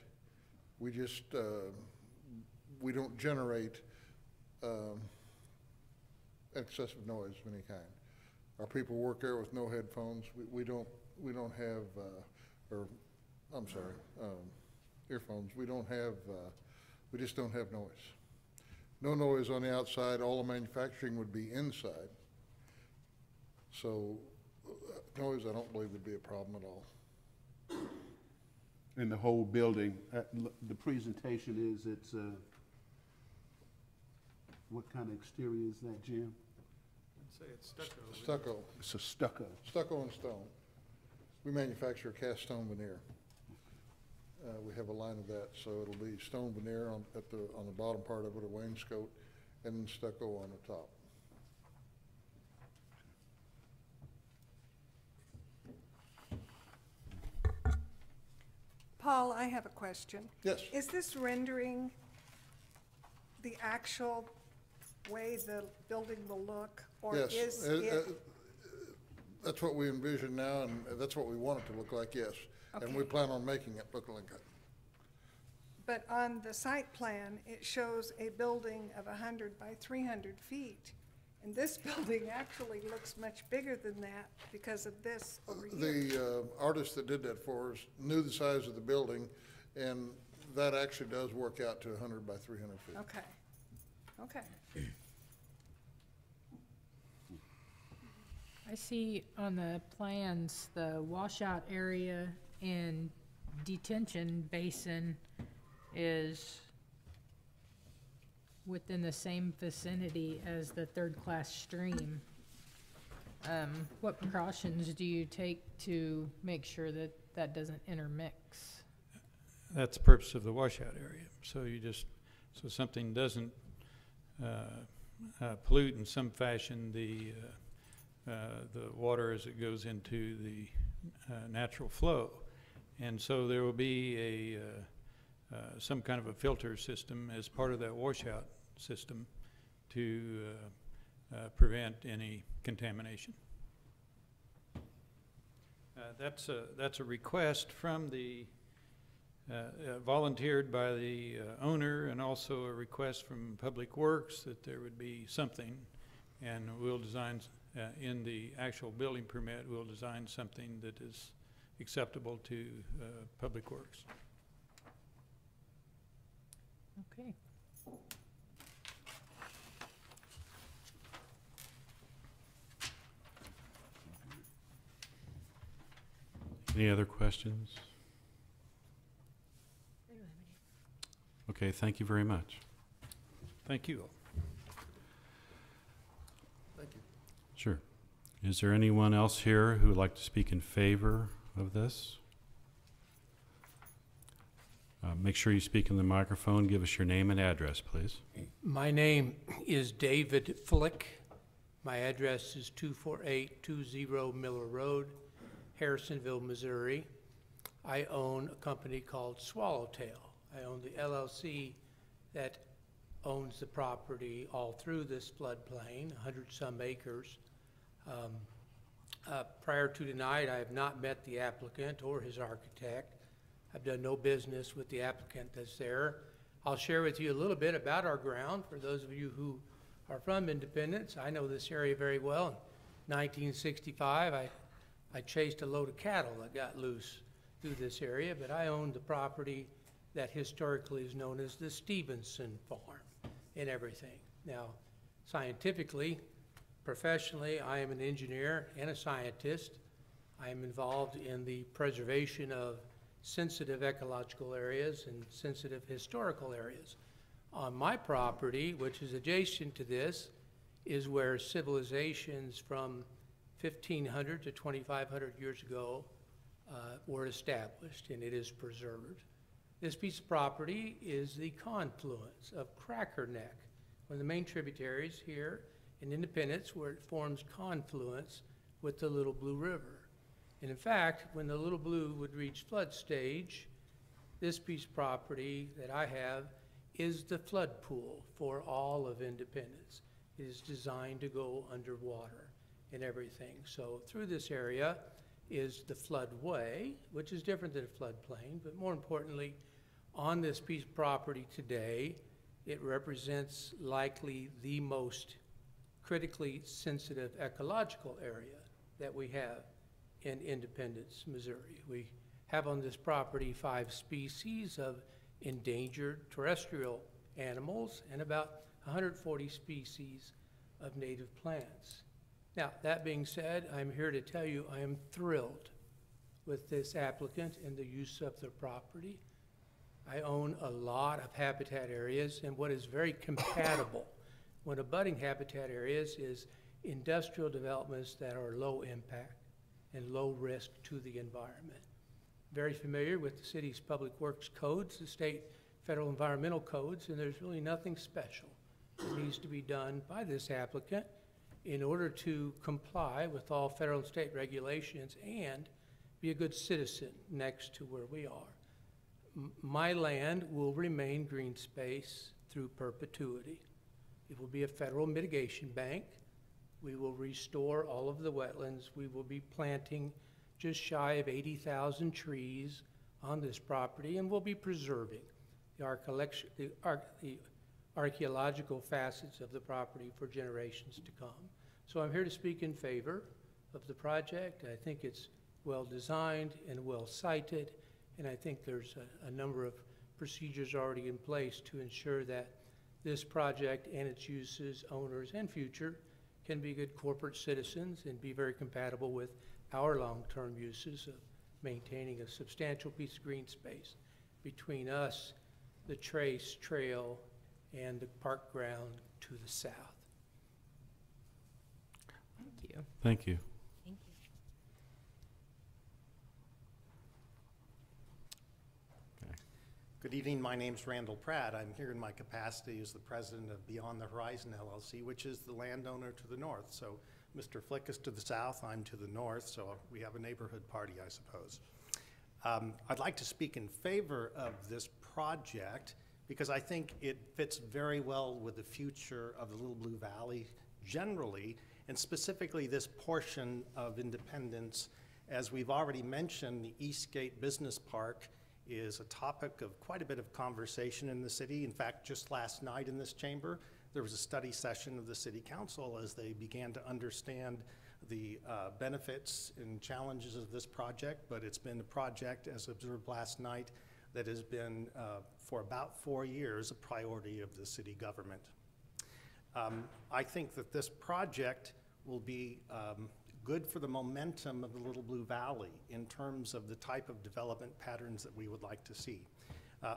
Speaker 11: We just, we don't generate excessive noise of any kind. Our people work there with no headphones. We don't have, earphones. We just don't have noise. No noise on the outside. All the manufacturing would be inside. So noise, I don't believe would be a problem at all.
Speaker 4: In the whole building, the presentation is, what kind of exterior is that, Jim?
Speaker 10: I'd say it's stucco.
Speaker 11: Stucco.
Speaker 4: It's a stucco.
Speaker 11: Stucco and stone. We manufacture cast stone veneer. We have a line of that, so it'll be stone veneer on the bottom part of it, a wainscot, and then stucco on the top.
Speaker 2: Paul, I have a question.
Speaker 11: Yes.
Speaker 2: Is this rendering the actual way the building will look? Or
Speaker 11: Yes.
Speaker 2: is it?
Speaker 11: That's what we envision now, and that's what we want it to look like, yes. And we
Speaker 2: Okay.
Speaker 11: plan on making it look like that.
Speaker 2: But on the site plan, it shows a building of 100 by 300 feet. And this building actually looks much bigger than that because of this over here.
Speaker 11: The artist that did that for us knew the size of the building, and that actually does work out to 100 by 300 feet.
Speaker 2: Okay, okay.
Speaker 6: I see on the plans, the washout area and detention basin is within the same vicinity as the third-class stream. What precautions do you take to make sure that that doesn't intermix?
Speaker 10: That's the purpose of the washout area. So so something doesn't pollute in some fashion the water as it goes into the natural flow. And so there will be some kind of a filter system as part of that washout system to prevent any contamination. That's a request from the, volunteered by the owner, and also a request from Public Works that there would be something, and we'll design, in the actual building permit, we'll design something that is acceptable to Public Works.
Speaker 6: Okay.
Speaker 1: Any other questions? Okay, thank you very much.
Speaker 10: Thank you.
Speaker 11: Thank you.
Speaker 1: Sure. Is there anyone else here who would like to speak in favor of this? Make sure you speak in the microphone. Give us your name and address, please.
Speaker 12: My name is David Flick. My address is 24820 Miller Road, Harrisonville, Missouri. I own a company called Swallowtail. I own the LLC that owns the property all through this floodplain, 100-some acres. Prior to tonight, I have not met the applicant or his architect. I've done no business with the applicant that's there. I'll share with you a little bit about our ground. For those of you who are from Independence, I know this area very well. In 1965, I chased a load of cattle that got loose through this area, but I owned the property that historically is known as the Stevenson Farm and everything. Now, scientifically, professionally, I am an engineer and a scientist. I am involved in the preservation of sensitive ecological areas and sensitive historical areas. On my property, which is adjacent to this, is where civilizations from 1,500 to 2,500 years ago were established, and it is preserved. This piece of property is the confluence of Cracker Neck, one of the main tributaries here in Independence, where it forms confluence with the Little Blue River. And in fact, when the Little Blue would reach flood stage, this piece of property that I have is the flood pool for all of Independence. It is designed to go underwater and everything. So through this area is the floodway, which is different than a floodplain, but more importantly, on this piece of property today, it represents likely the most critically sensitive ecological area that we have in Independence, Missouri. We have on this property 5 species of endangered terrestrial animals and about 140 species of native plants. Now, that being said, I'm here to tell you I am thrilled with this applicant and the use of the property. I own a lot of habitat areas, and what is very compatible when abutting habitat areas is industrial developments that are low impact and low risk to the environment. Very familiar with the city's public works codes, the state federal environmental codes, and there's really nothing special that needs to be done by this applicant in order to comply with all federal and state regulations and be a good citizen next to where we are. My land will remain green space through perpetuity. It will be a federal mitigation bank. We will restore all of the wetlands. We will be planting just shy of 80,000 trees on this property, and we'll be preserving the archaeological facets of the property for generations to come. So I'm here to speak in favor of the project. I think it's well designed and well cited, and I think there's a number of procedures already in place to ensure that this project and its uses, owners, and future can be good corporate citizens and be very compatible with our long-term uses of maintaining a substantial piece of green space between us, the Trace Trail, and the park ground to the south.
Speaker 6: Thank you.
Speaker 1: Thank you.
Speaker 6: Thank you.
Speaker 13: Good evening, my name's Randall Pratt. I'm here in my capacity as the president of Beyond the Horizon LLC, which is the landowner to the north. So Mr. Flick is to the south, I'm to the north, so we have a neighborhood party, I suppose. I'd like to speak in favor of this project because I think it fits very well with the future of the Little Blue Valley generally, and specifically this portion of Independence As we've already mentioned, the Eastgate Business Park is a topic of quite a bit of conversation in the city. In fact, just last night in this chamber, there was a study session of the City Council as they began to understand the benefits and challenges of this project, but it's been a project, as observed last night, that has been, for about 4 years, a priority of the city government. I think that this project will be good for the momentum of the Little Blue Valley in terms of the type of development patterns that we would like to see.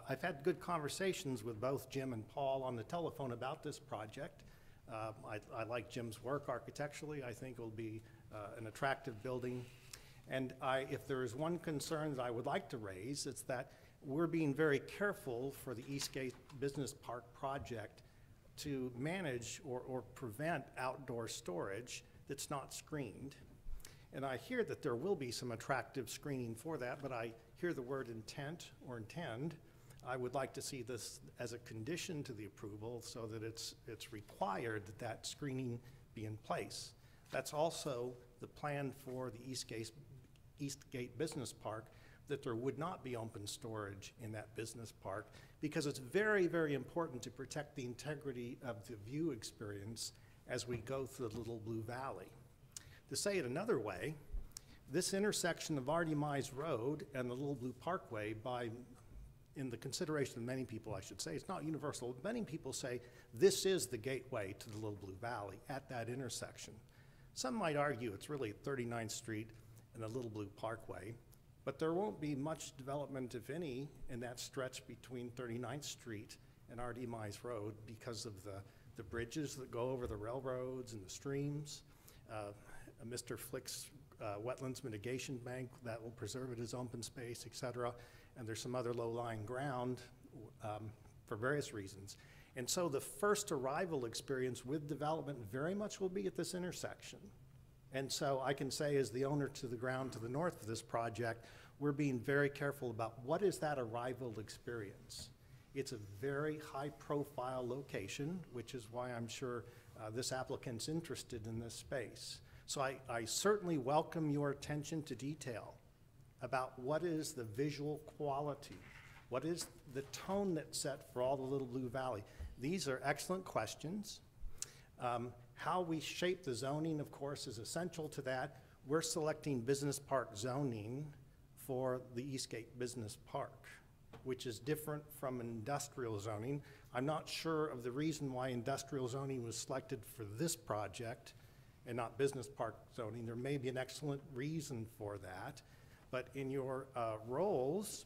Speaker 13: I've had good conversations with both Jim and Paul on the telephone about this project. I like Jim's work architecturally. I think it'll be an attractive building. And if there is one concern that I would like to raise, it's that we're being very careful for the Eastgate Business Park project to manage or prevent outdoor storage that's not screened. And I hear that there will be some attractive screening for that, but I hear the word intent or intend. I would like to see this as a condition to the approval so that it's required that that screening be in place. That's also the plan for the Eastgate Business Park, that there would not be open storage in that business park, because it's very, very important to protect the integrity of the view experience as we go through the Little Blue Valley. To say it another way, this intersection of Artie Mize Road and the Little Blue Parkway, in the consideration of many people, I should say, it's not universal, many people say this is the gateway to the Little Blue Valley at that intersection. Some might argue it's really 39th Street and the Little Blue Parkway, but there won't be much development, if any, in that stretch between 39th Street and Artie Mize Road because of the bridges that go over the railroads and the streams. Mr. Flick's wetlands mitigation bank that will preserve it as open space, et cetera. And there's some other low-lying ground for various reasons. And so the first arrival experience with development very much will be at this intersection. And so I can say, as the owner to the ground to the north of this project, we're being very careful about what is that arrival experience. It's a very high-profile location, which is why I'm sure this applicant's interested in this space. So I certainly welcome your attention to detail about what is the visual quality, what is the tone that's set for all the Little Blue Valley. These are excellent questions. How we shape the zoning, of course, is essential to that. We're selecting business park zoning for the Eastgate Business Park, which is different from industrial zoning. I'm not sure of the reason why industrial zoning was selected for this project and not business park zoning. There may be an excellent reason for that, but in your roles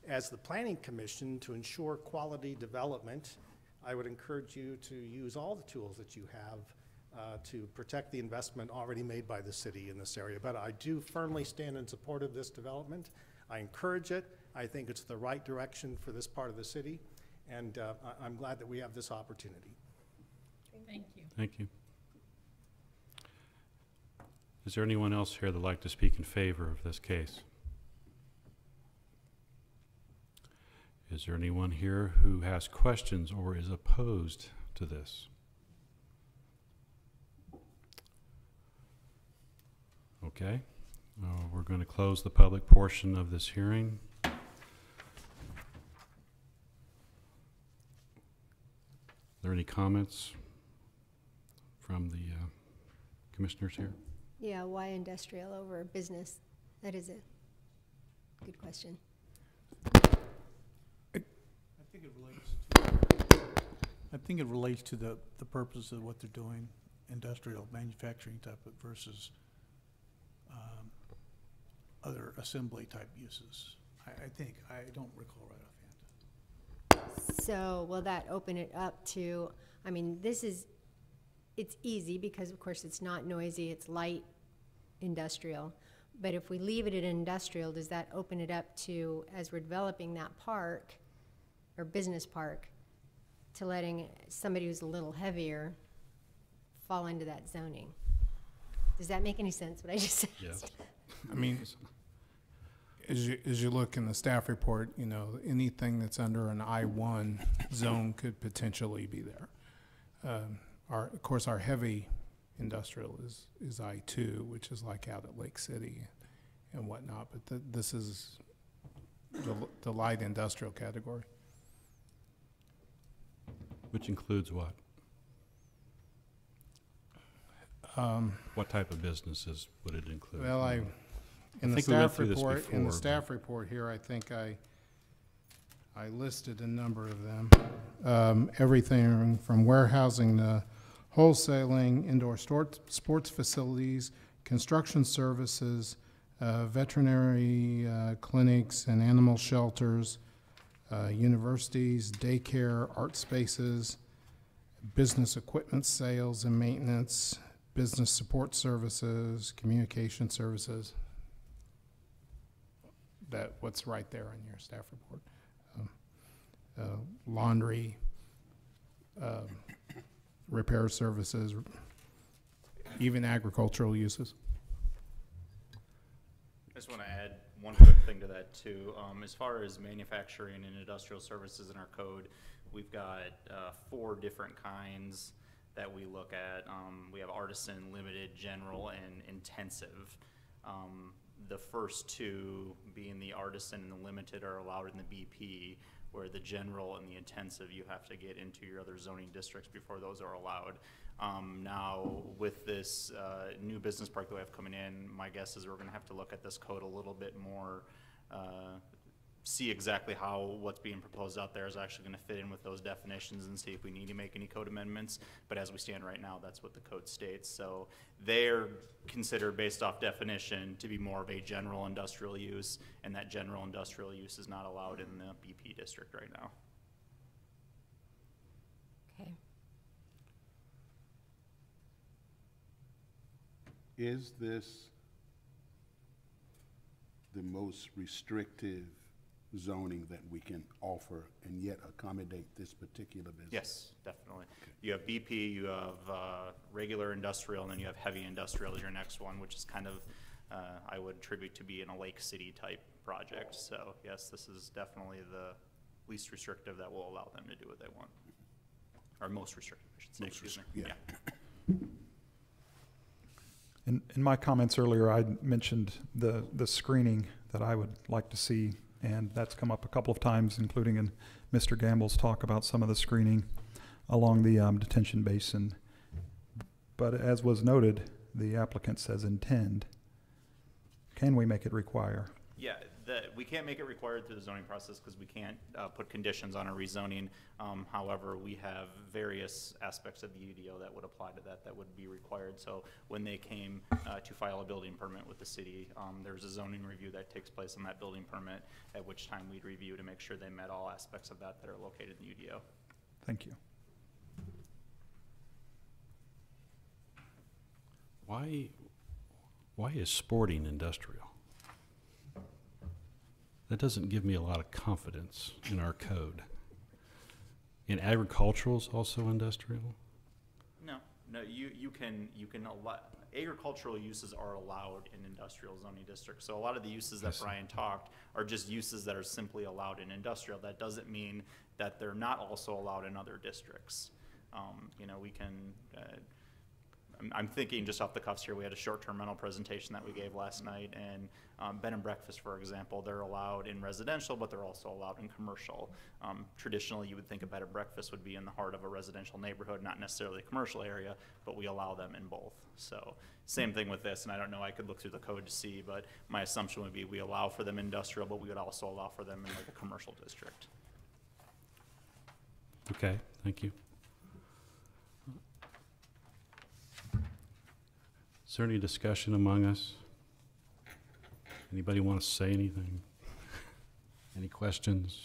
Speaker 13: as the Planning Commission to ensure quality development, I would encourage you to use all the tools that you have to protect the investment already made by the city in this area. But I do firmly stand in support of this development. I encourage it. I think it's the right direction for this part of the city, and I'm glad that we have this opportunity.
Speaker 6: Thank you.
Speaker 1: Thank you. Is there anyone else here that'd like to speak in favor of this case? Is there anyone here who has questions or is opposed to this? Okay. We're going to close the public portion of this hearing. Are there any comments from the commissioners here?
Speaker 14: Yeah, why industrial over business? That is a good question.
Speaker 3: I think it relates to the purpose of what they're doing, industrial manufacturing type of versus other assembly type uses. I think, I don't recall right offhand.
Speaker 14: So will that open it up to, I mean, it's easy because of course it's not noisy, it's light industrial. But if we leave it at industrial, does that open it up to, as we're developing that park or business park, to letting somebody who's a little heavier fall into that zoning? Does that make any sense, what I just said?
Speaker 1: Yes.
Speaker 7: I mean, as you look in the staff report, you know, anything that's under an I-1 zone could potentially be there. Of course, our heavy industrial is I-2, which is like out at Lake City and whatnot, but this is the light industrial category.
Speaker 1: Which includes what? What type of businesses would it include?
Speaker 7: Well, in the
Speaker 1: think we went
Speaker 7: staff
Speaker 1: through this
Speaker 7: report, in the
Speaker 1: before,
Speaker 7: staff report here, I think I listed a number of them. Everything from warehousing to wholesaling, indoor sports facilities, construction services, veterinary clinics and animal shelters, universities, daycare, art spaces, business equipment sales and maintenance, business support services, communication services. What's right there on your staff report. Laundry, repair services, even agricultural uses.
Speaker 8: I just want to add one quick thing to that too. As far as manufacturing and industrial services in our code, we've got 4 different kinds that we look at. We have artisan, limited, general, and intensive. The first 2, being the artisan and the limited, are allowed in the BP, where the general and the intensive, you have to get into your other zoning districts before those are allowed. Now, with this new business park that we have coming in, my guess is we're going to have to look at this code a little bit more, see exactly how what's being proposed out there is actually going to fit in with those definitions and see if we need to make any code amendments. But as we stand right now, that's what the code states. So they're considered, based off definition, to be more of a general industrial use, and that general industrial use is not allowed in the BP district right now.
Speaker 14: Okay.
Speaker 4: Is this the most restrictive zoning that we can offer and yet accommodate this particular business?
Speaker 8: Yes, definitely. Okay. You have BP, you have regular industrial, and then you have heavy industrial as your next one, which is kind of, I would attribute to be in a Lake City type project. So yes, this is definitely the least restrictive that will allow them to do what they want. Or most restrictive, I should say. Excuse me. Yeah.
Speaker 9: In my comments earlier, I mentioned the screening that I would like to see, and that's come up a couple of times, including in Mr. Gamble's talk about some of the screening along the detention basin. But as was noted, the applicant says intend. Can we make it require?
Speaker 8: Yeah, we can't make it required through the zoning process because we can't put conditions on a rezoning. However, we have various aspects of the UDO that would apply to that would be required. So when they came to file a building permit with the city, there's a zoning review that takes place on that building permit, at which time we'd review to make sure they met all aspects of that are located in the UDO.
Speaker 9: Thank you.
Speaker 1: Why is sporting industrial? That doesn't give me a lot of confidence in our code. And agricultural is also industrial?
Speaker 8: No, you can allow, agricultural uses are allowed in industrial zoning districts. So a lot of the uses that Brian talked are just uses that are simply allowed in industrial. That doesn't mean that they're not also allowed in other districts. You know, we can, I'm thinking just off the cuffs here, we had a short-term rental presentation that we gave last night, and bed and breakfast, for example, they're allowed in residential, but they're also allowed in commercial. Traditionally, you would think a bed and breakfast would be in the heart of a residential neighborhood, not necessarily a commercial area, but we allow them in both. So same thing with this, and I don't know, I could look through the code to see, but my assumption would be we allow for them industrial, but we would also allow for them in like a commercial district.
Speaker 1: Okay, thank you. Is there any discussion among us? Anybody want to say anything? Any questions?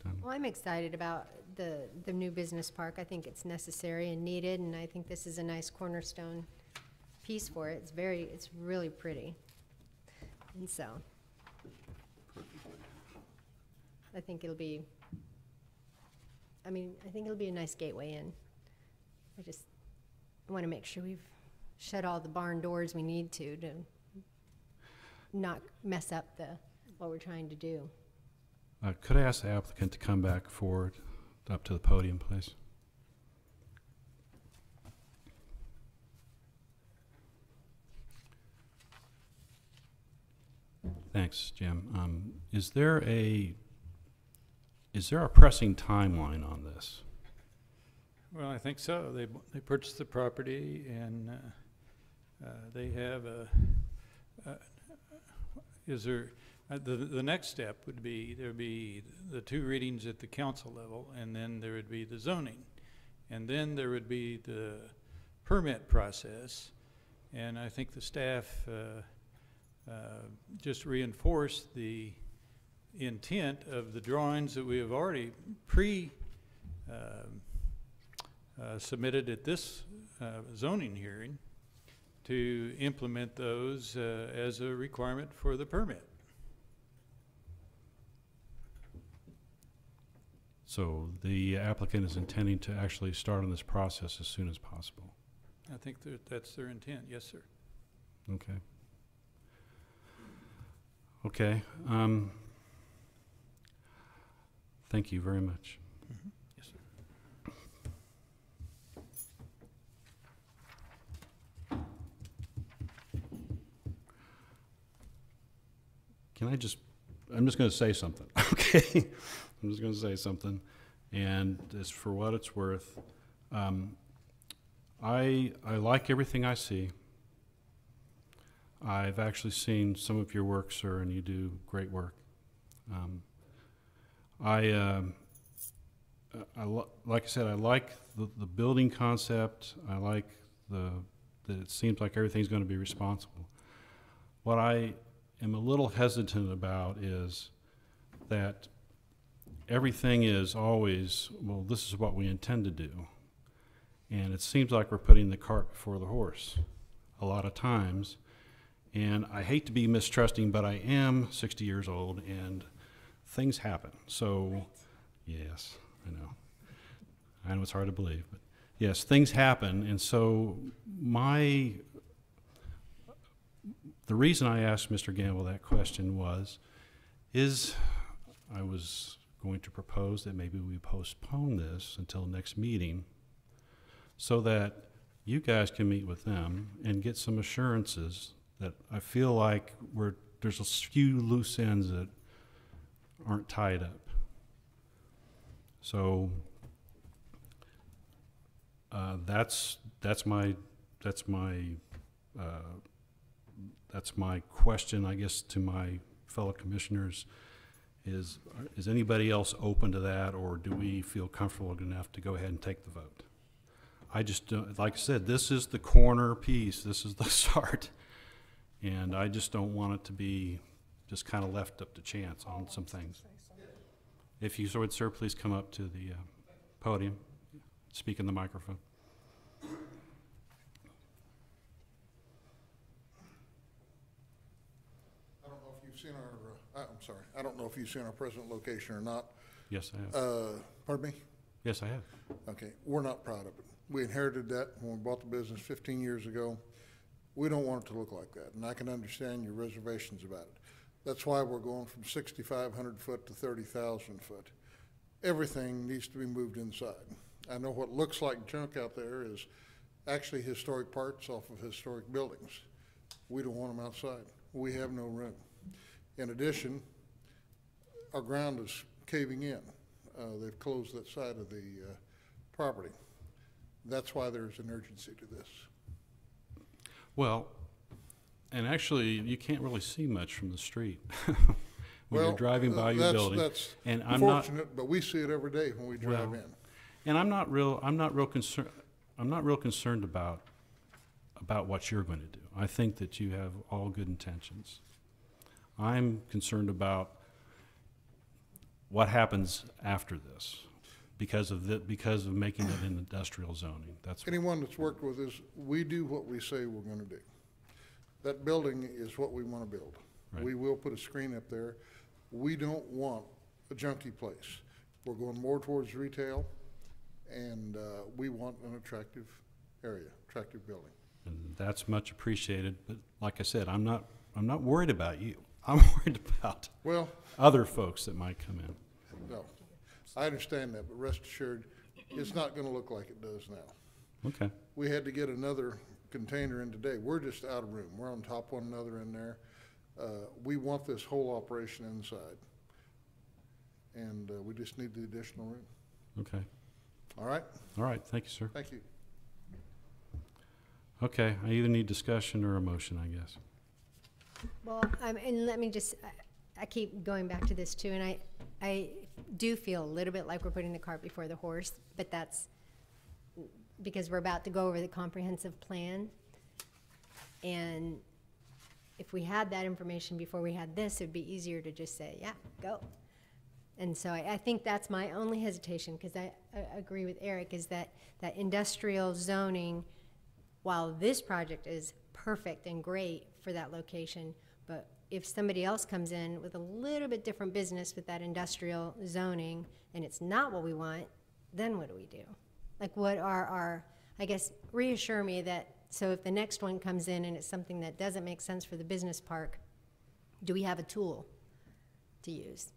Speaker 1: Done.
Speaker 14: Well, I'm excited about the new business park. I think it's necessary and needed, and I think this is a nice cornerstone piece for it. It's really pretty. And so, I think it'll be a nice gateway in. I want to make sure we've shut all the barn doors we need to not mess up what we're trying to do.
Speaker 1: Could I ask the applicant to come back forward up to the podium, please? Thanks, Jim. Is there a pressing timeline on this?
Speaker 10: Well, I think so. They purchased the property, and they have the next step would be, there'd be the 2 readings at the council level, and then there would be the zoning. And then there would be the permit process. And I think the staff just reinforced the intent of the drawings that we have already submitted at this zoning hearing, to implement those as a requirement for the permit.
Speaker 1: So the applicant is intending to actually start on this process as soon as possible?
Speaker 10: I think that's their intent, yes, sir.
Speaker 1: Okay. Okay. Thank you very much.
Speaker 10: Yes, sir.
Speaker 1: I'm just going to say something, okay? I'm just going to say something, and as for what it's worth, I like everything I see. I've actually seen some of your work, sir, and you do great work. Like I said, I like the building concept. I like that it seems like everything's going to be responsible. What I am a little hesitant about is that everything is always, well, this is what we intend to do. And it seems like we're putting the cart before the horse a lot of times. And I hate to be mistrusting, but I am 60 years old and things happen. So, yes, I know it's hard to believe, but yes, things happen. And so the reason I asked Mr. Gamble that question was I was going to propose that maybe we postpone this until next meeting so that you guys can meet with them and get some assurances that I feel like there's a few loose ends that aren't tied up. So that's my question, I guess, to my fellow commissioners. Is anybody else open to that, or do we feel comfortable enough to go ahead and take the vote? I just don't, like I said, this is the corner piece. This is the start. And I just don't want it to be just kind of left up to chance on some things. If you would, sir, please come up to the podium, speak in the microphone.
Speaker 11: I don't know if you've seen our present location or not.
Speaker 1: Yes, I have.
Speaker 11: Pardon me?
Speaker 1: Yes, I have.
Speaker 11: Okay, we're not proud of it. We inherited that when we bought the business 15 years ago. We don't want it to look like that, and I can understand your reservations about it. That's why we're going from 6,500 foot to 30,000 foot. Everything needs to be moved inside. I know what looks like junk out there is actually historic parts off of historic buildings. We don't want them outside. We have no room. In addition, our ground is caving in. They've closed that side of the property. That's why there's an urgency to this.
Speaker 1: Well, and actually, you can't really see much from the street when you're driving by your building.
Speaker 11: That's
Speaker 1: and I'm
Speaker 11: fortunate, but we see it every day when we drive in.
Speaker 1: And I'm not real concerned about what you're going to do. I think that you have all good intentions. I'm concerned about what happens after this because of making it an industrial zoning. That's
Speaker 11: anyone that's worked with us, we do what we say we're going to do. That building is what we want to build.
Speaker 1: Right.
Speaker 11: We will put a screen up there. We don't want a junky place. We're going more towards retail, and we want an attractive area, attractive building.
Speaker 1: And that's much appreciated. But like I said, I'm not worried about you. I'm worried about other folks that might come in.
Speaker 11: No, I understand that, but rest assured, it's not going to look like it does now.
Speaker 1: Okay.
Speaker 11: We had to get another container in today. We're just out of room. We're on top of one another in there. We want this whole operation inside. And we just need the additional room.
Speaker 1: Okay.
Speaker 11: All right?
Speaker 1: All right, thank you, sir.
Speaker 11: Thank you.
Speaker 1: Okay, I either need discussion or a motion, I guess.
Speaker 14: Well, and let me just, I keep going back to this too, and I do feel a little bit like we're putting the cart before the horse, but that's because we're about to go over the comprehensive plan. And if we had that information before we had this, it'd be easier to just say, yeah, go. And so I think that's my only hesitation, because I agree with Eric, is that industrial zoning, while this project is perfect and great for that location, but if somebody else comes in with a little bit different business with that industrial zoning and it's not what we want, then what do we do? Like, what are our, I guess, reassure me that, so if the next one comes in and it's something that doesn't make sense for the business park, do we have a tool to use?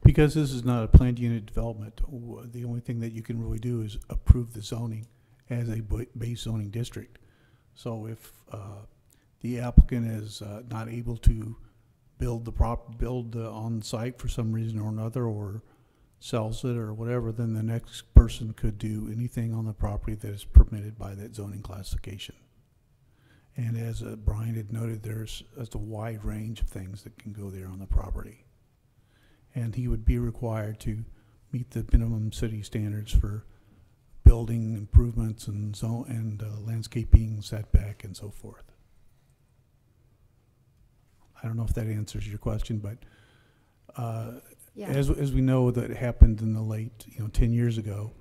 Speaker 3: Because this is not a planned unit development, the only thing that you can really do is approve the zoning as a base zoning district. So if the applicant is not able to build on site for some reason or another, or sells it or whatever, then the next person could do anything on the property that is permitted by that zoning classification. And as Brian had noted, there's a wide range of things that can go there on the property. And he would be required to meet the minimum city standards for building improvements and landscaping, setback, and so forth. I don't know if that answers your question, but
Speaker 14: Yeah.
Speaker 3: as we know that happened in the late, 10 years ago,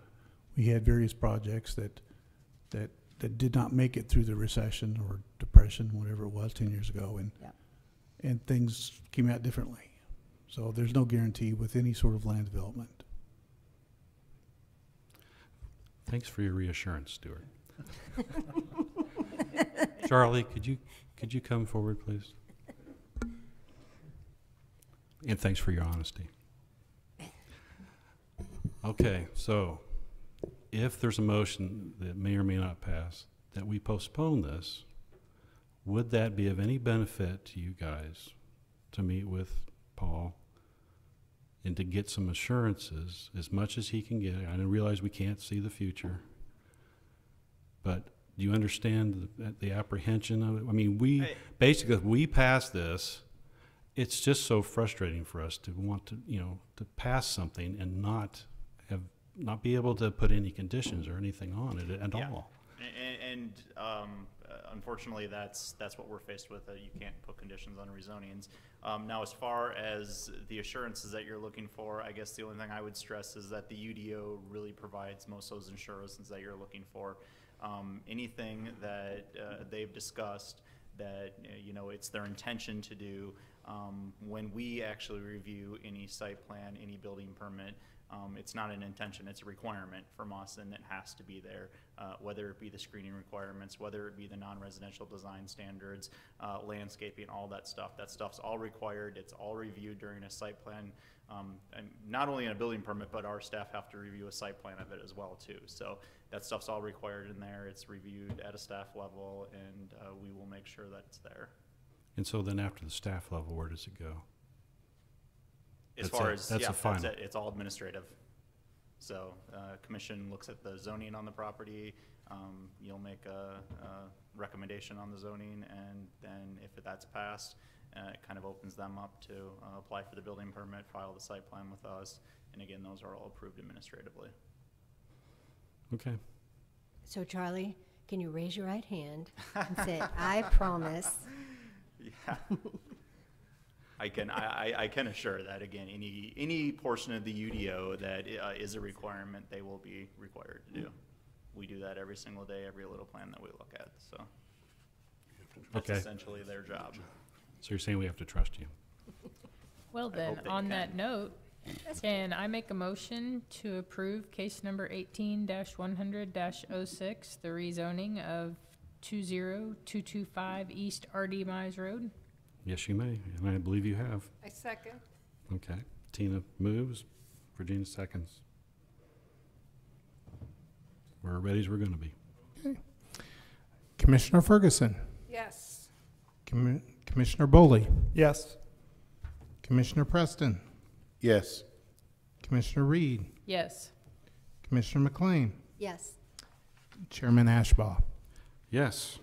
Speaker 3: we had various projects that did not make it through the recession or depression, whatever it was 10 years ago, and things came out differently. So there's no guarantee with any sort of land development.
Speaker 1: Thanks for your reassurance, Stuart. Charlie, could you come forward, please? And thanks for your honesty. Okay, so if there's a motion that may or may not pass that we postpone this, would that be of any benefit to you guys to meet with Paul and to get some assurances as much as he can get? I realize we can't see the future, but do you understand the apprehension of it? I mean, basically, if we pass this, it's just so frustrating for us to want to, to pass something and not be able to put any conditions or anything on it at all.
Speaker 8: And unfortunately, that's what we're faced with. You can't put conditions on rezonings. Now, as far as the assurances that you're looking for, I guess the only thing I would stress is that the UDO really provides most of those assurances that you're looking for. Anything that they've discussed that it's their intention to do, when we actually review any site plan, any building permit, it's not an intention, it's a requirement from us, and it has to be there, whether it be the screening requirements, whether it be the non-residential design standards, landscaping, all that stuff. That stuff's all required, it's all reviewed during a site plan, and not only in a building permit, but our staff have to review a site plan of it as well too. So that stuff's all required in there, it's reviewed at a staff level, and we will make sure that it's there.
Speaker 1: And so then after the staff level, where does it go?
Speaker 8: As far as, yeah, that's it. It's all administrative. So commission looks at the zoning on the property. You'll make a recommendation on the zoning, and then if that's passed, it kind of opens them up to apply for the building permit, file the site plan with us, and again, those are all approved administratively.
Speaker 1: Okay.
Speaker 14: So Charlie, can you raise your right hand and say, I promise?
Speaker 8: Yeah. I can assure that, again, any portion of the UDO that is a requirement, they will be required to do. We do that every single day, every little plan that we look at, so that's essentially their job.
Speaker 1: So you're saying we have to trust you?
Speaker 6: Well then, on that note, can I make a motion to approve case number 18-100-06, the rezoning of 20225 East R.D. Mize Road?
Speaker 1: Yes, you may, and I believe you have.
Speaker 2: I second.
Speaker 1: Okay. Tina moves. Virginia seconds. We're ready as we're going to be.
Speaker 7: Commissioner Ferguson,
Speaker 2: Yes.
Speaker 7: Commissioner Boley,
Speaker 9: Yes.
Speaker 7: Commissioner Preston,
Speaker 4: Yes.
Speaker 7: Commissioner Reed,
Speaker 6: Yes.
Speaker 7: Commissioner McLean,
Speaker 14: Yes.
Speaker 7: Chairman Ashbaugh.
Speaker 1: Yes.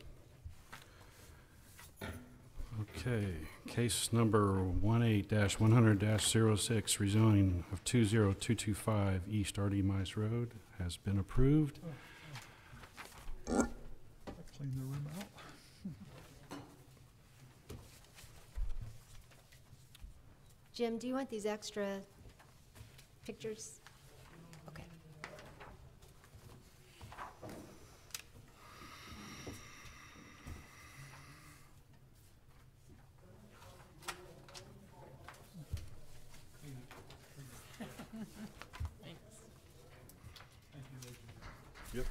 Speaker 1: Okay, case number 18-100-06, rezoning of 20225 East Artie Mize Road has been approved.
Speaker 9: Clean the room out.
Speaker 14: Jim, do you want these extra pictures? Okay.
Speaker 1: Yep.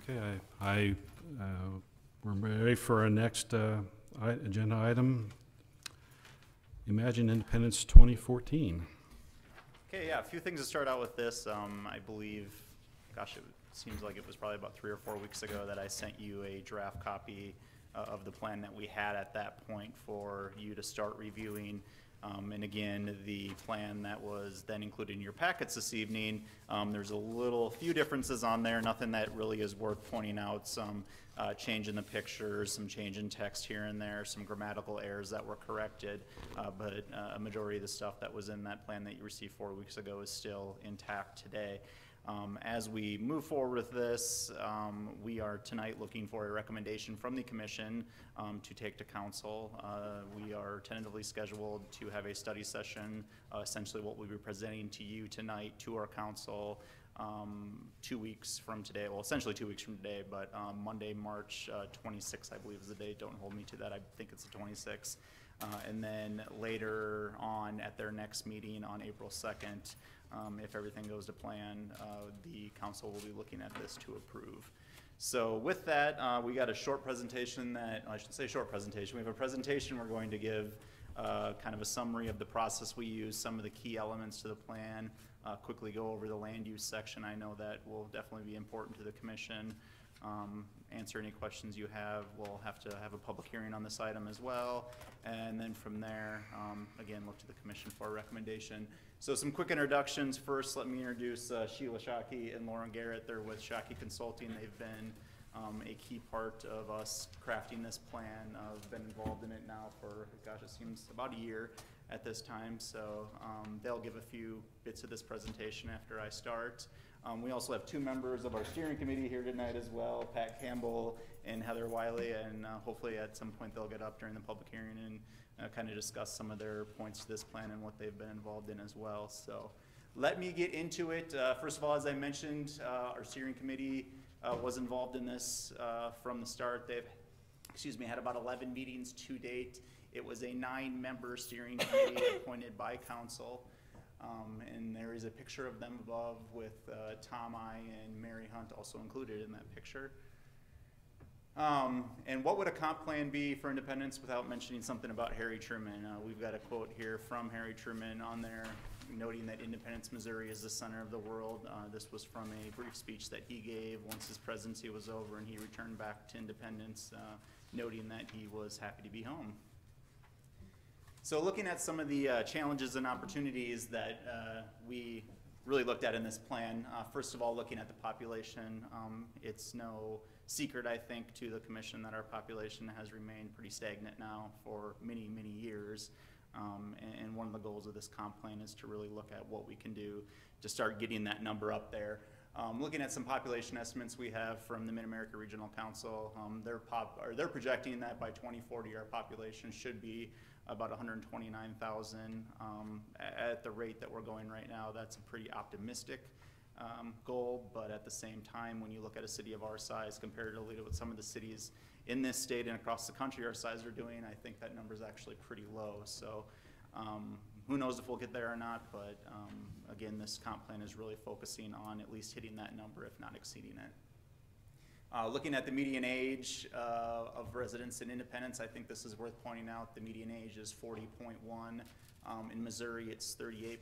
Speaker 14: Okay.
Speaker 1: Okay, we're ready for our next agenda item, Imagine Independence 2014.
Speaker 8: Okay, yeah, a few things to start out with this. I believe, gosh, it seems like it was probably about 3 or 4 weeks ago that I sent you a draft copy of the plan that we had at that point for you to start reviewing. And again, the plan that was then included in your packets this evening, there's a few differences on there, nothing that really is worth pointing out. Some change in the pictures, some change in text here and there, some grammatical errors that were corrected, but a majority of the stuff that was in that plan that you received 4 weeks ago is still intact today. As we move forward with this, we are tonight looking for a recommendation from the commission to take to council. We are tentatively scheduled to have a study session, essentially what we'll be presenting to you tonight to our council 2 weeks from today, well, essentially 2 weeks from today, but Monday, March 26th, I believe is the date. Don't hold me to that. I think it's the 26th. And then later on at their next meeting on April 2nd, if everything goes to plan, the council will be looking at this to approve. So with that, we got a short presentation that, I should say short presentation. We have a presentation we're going to give kind of a summary of the process we use, some of the key elements to the plan, quickly go over the land use section. I know that will definitely be important to the commission. Answer any questions you have. We'll have to have a public hearing on this item as well. And then from there, again, look to the commission for a recommendation. So some quick introductions. First, let me introduce Sheila Shockey and Lauren Garrett. They're with Shockey Consulting. They've been a key part of us crafting this plan. I've been involved in it now for, gosh, it seems about a year at this time. So they'll give a few bits of this presentation after I start. We also have 2 members of our steering committee here tonight as well, Pat Campbell and Heather Wiley, and hopefully at some point they'll get up during the public hearing and kind of discuss some of their points to this plan and what they've been involved in as well. So let me get into it. First of all, as I mentioned, our steering committee was involved in this from the start. They've, had about 11 meetings to date. It was a 9-member steering committee appointed by council. And there is a picture of them above with Tom I and Mary Hunt also included in that picture. And what would a comp plan be for independence without mentioning something about Harry Truman? We've got a quote here from Harry Truman on there noting that Independence, Missouri is the center of the world. This was from a brief speech that he gave once his presidency was over and he returned back to independence, noting that he was happy to be home. So looking at some of the challenges and opportunities that we really looked at in this plan, first of all, looking at the population, it's no secret, I think, to the commission that our population has remained pretty stagnant now for many, many years. And one of the goals of this comp plan is to really look at what we can do to start getting that number up there. Looking at some population estimates we have from the Mid-America Regional Council, they're projecting that by 2040 our population should be about 129,000. At the rate that we're going right now, that's a pretty optimistic goal, but at the same time, when you look at a city of our size comparatively to what some of the cities in this state and across the country our size are doing, I think that number is actually pretty low. So Who knows if we'll get there or not, but again, this comp plan is really focusing on at least hitting that number, if not exceeding it. Looking at the median age of residents in Independence, I think this is worth pointing out. The median age is 40.1. In Missouri, it's 38.1,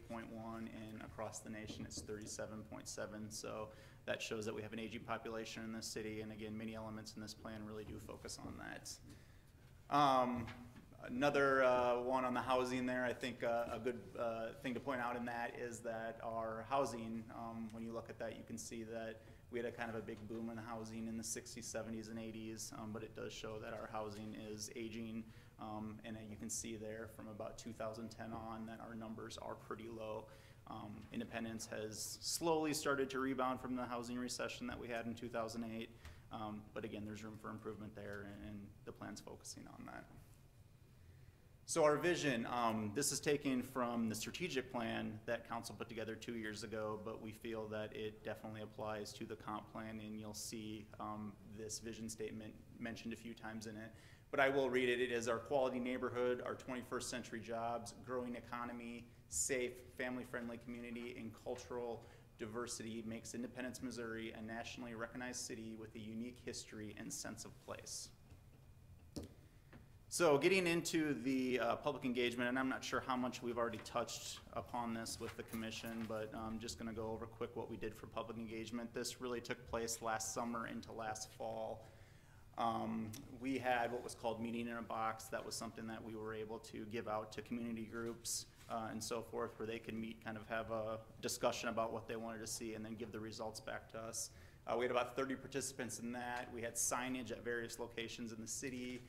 Speaker 8: and across the nation, it's 37.7. So that shows that we have an aging population in this city, and again, many elements in this plan really do focus on that. Another one on the housing there, I think a good thing to point out in that is that our housing, when you look at that, you can see that we had a kind of a big boom in housing in the 60s, 70s, and 80s, but it does show that our housing is aging, and you can see there from about 2010 on that our numbers are pretty low. Independence has slowly started to rebound from the housing recession that we had in 2008, but again, there's room for improvement there, and the plan's focusing on that. So our vision, this is taken from the strategic plan that council put together 2 years ago, but we feel that it definitely applies to the comp plan, and you'll see this vision statement mentioned a few times in it. But I will read it. It is our quality neighborhood, our 21st century jobs, growing economy, safe, family-friendly community, and cultural diversity makes Independence, Missouri a nationally recognized city with a unique history and sense of place. So getting into the public engagement, and I'm not sure how much we've already touched upon this with the commission, but I'm just going to go over quick what we did for public engagement. This really took place last summer into last fall. We had what was called Meeting in a Box. That was something that we were able to give out to community groups and so forth, where they can meet, kind of have a discussion about what they wanted to see, and then give the results back to us. We had about 30 participants in that. We had signage at various locations in the city.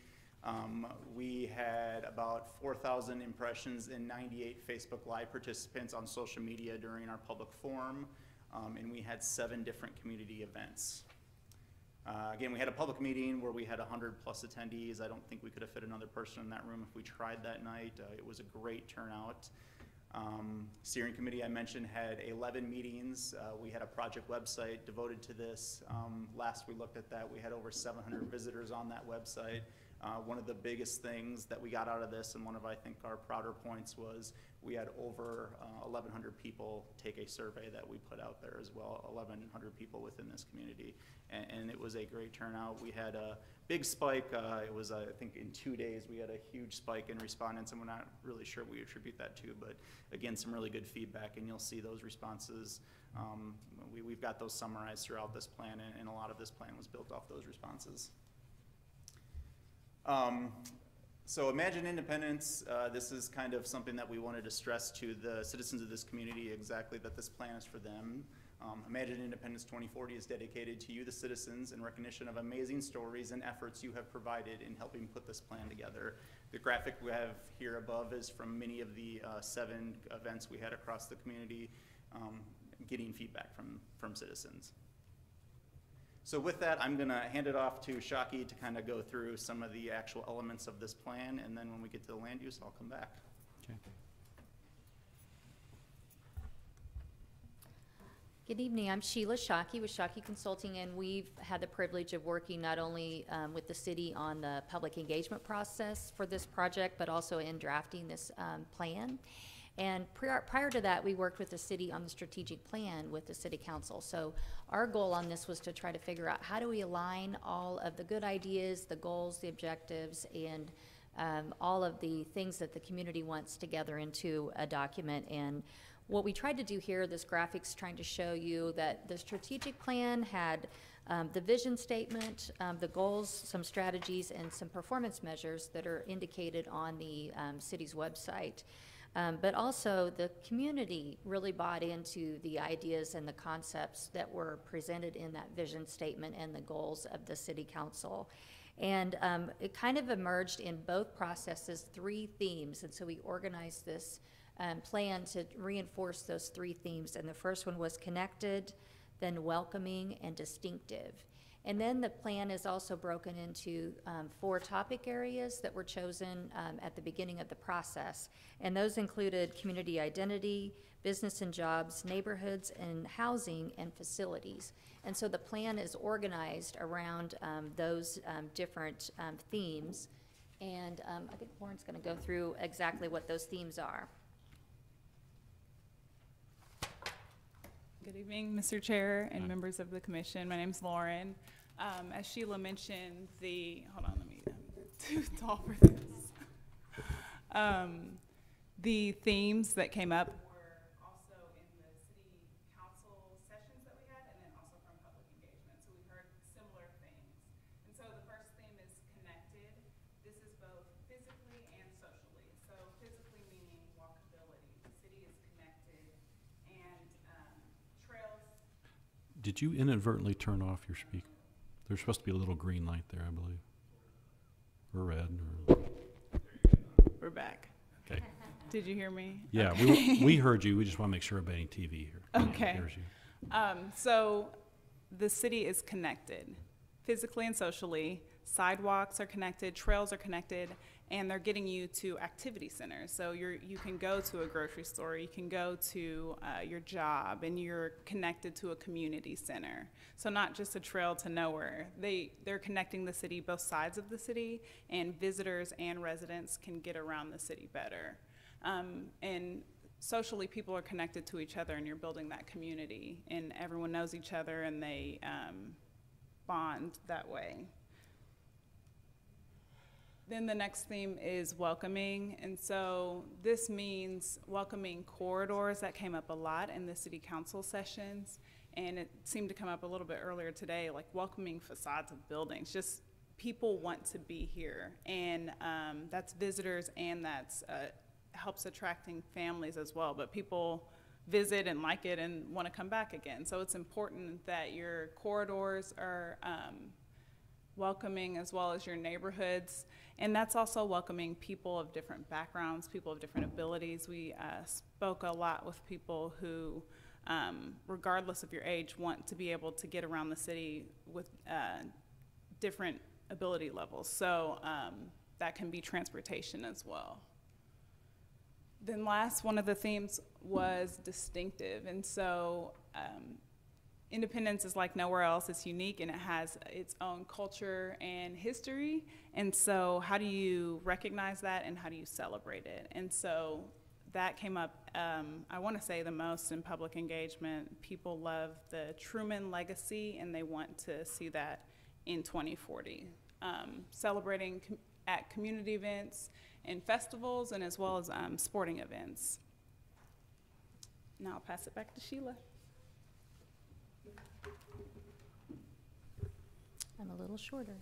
Speaker 8: We had about 4,000 impressions and 98 Facebook Live participants on social media during our public forum, and we had 7 different community events. Again, we had a public meeting where we had 100+ attendees. I don't think we could have fit another person in that room if we tried that night. It was a great turnout. Steering committee, I mentioned, had 11 meetings. We had a project website devoted to this. Last we looked at that, we had over 700 visitors on that website. One of the biggest things that we got out of this, and one of, I think, our prouder points, was we had over 1,100 people take a survey that we put out there as well, 1,100 people within this community, and it was a great turnout. We had a big spike. It was, I think, in 2 days we had a huge spike in respondents, and we're not really sure what we attribute that to, but again, some really good feedback, and you'll see those responses. We've got those summarized throughout this plan, and a lot of this plan was built off those responses. So Imagine Independence, this is kind of something that we wanted to stress to the citizens of this community, exactly that this plan is for them. Imagine Independence 2040 is dedicated to you, the citizens, in recognition of amazing stories and efforts you have provided in helping put this plan together. The graphic we have here above is from many of the 7 events we had across the community, getting feedback from citizens. So with that, I'm going to hand it off to Shaki to kind of go through some of the actual elements of this plan, and then when we get to the land use, I'll come back.
Speaker 1: Okay.
Speaker 15: Good evening. I'm Sheila Shaki with Shaki Consulting, and we've had the privilege of working not only with the city on the public engagement process for this project, but also in drafting this plan. And prior to that, we worked with the city on the strategic plan with the city council. So our goal on this was to try to figure out how do we align all of the good ideas, the goals, the objectives, and all of the things that the community wants together into a document. And what we tried to do here, this graphic's trying to show you that the strategic plan had the vision statement, the goals, some strategies, and some performance measures that are indicated on the city's website. But also the community really bought into the ideas and the concepts that were presented in that vision statement and the goals of the city council. And it kind of emerged in both processes 3 themes, and so we organized this plan to reinforce those 3 themes. And the first one was connected, then welcoming, and distinctive. And then the plan is also broken into 4 topic areas that were chosen at the beginning of the process. And those included community identity, business and jobs, neighborhoods and housing, and facilities. And so the plan is organized around those different themes. And I think Lauren's going to go through exactly what those themes are.
Speaker 16: Good evening, Mr. Chair and members of the commission. My name's Lauren. As Sheila mentioned, hold on, I'm too tall for this. The themes that came up were also in the city council sessions that we had, and then also from public engagement. So we heard similar things. And so the first theme is connected. This is both physically and socially. So physically meaning walkability. The city is connected, and trails.
Speaker 1: Did you inadvertently turn off your speaker? There's supposed to be a little green light there, I believe. Or red.
Speaker 16: We're back.
Speaker 1: Okay.
Speaker 16: Did you hear me?
Speaker 1: Yeah,
Speaker 16: Okay.
Speaker 1: we heard you. We just want to make sure everybody on TV here
Speaker 16: Okay.
Speaker 1: hears you.
Speaker 16: So the city is connected, physically and socially. Sidewalks are connected, trails are connected, and they're getting you to activity centers. So you can go to a grocery store, you can go to your job, and you're connected to a community center. So not just a trail to nowhere. They're connecting the city, both sides of the city, and visitors and residents can get around the city better. And socially, people are connected to each other, and you're building that community, and everyone knows each other, and they bond that way. Then the next theme is welcoming, and so this means welcoming corridors. That came up a lot in the city council sessions, and it seemed to come up a little bit earlier today, like welcoming facades of buildings. Just people want to be here, and that's visitors, and that's helps attracting families as well, but people visit and like it and want to come back again. So it's important that your corridors are welcoming, as well as your neighborhoods. And that's also welcoming people of different backgrounds, people of different abilities. We spoke a lot with people who, regardless of your age, want to be able to get around the city with different ability levels. So that can be transportation as well. Then last, one of the themes was distinctive. And so Independence is like nowhere else. It's unique, and it has its own culture and history. And so how do you recognize that, and how do you celebrate it? And so that came up, I want to say, the most in public engagement. People love the Truman legacy, and they want to see that in 2040. Celebrating at community events and festivals, and as well as sporting events. Now I'll pass it back to Sheila.
Speaker 15: I'm a little shorter.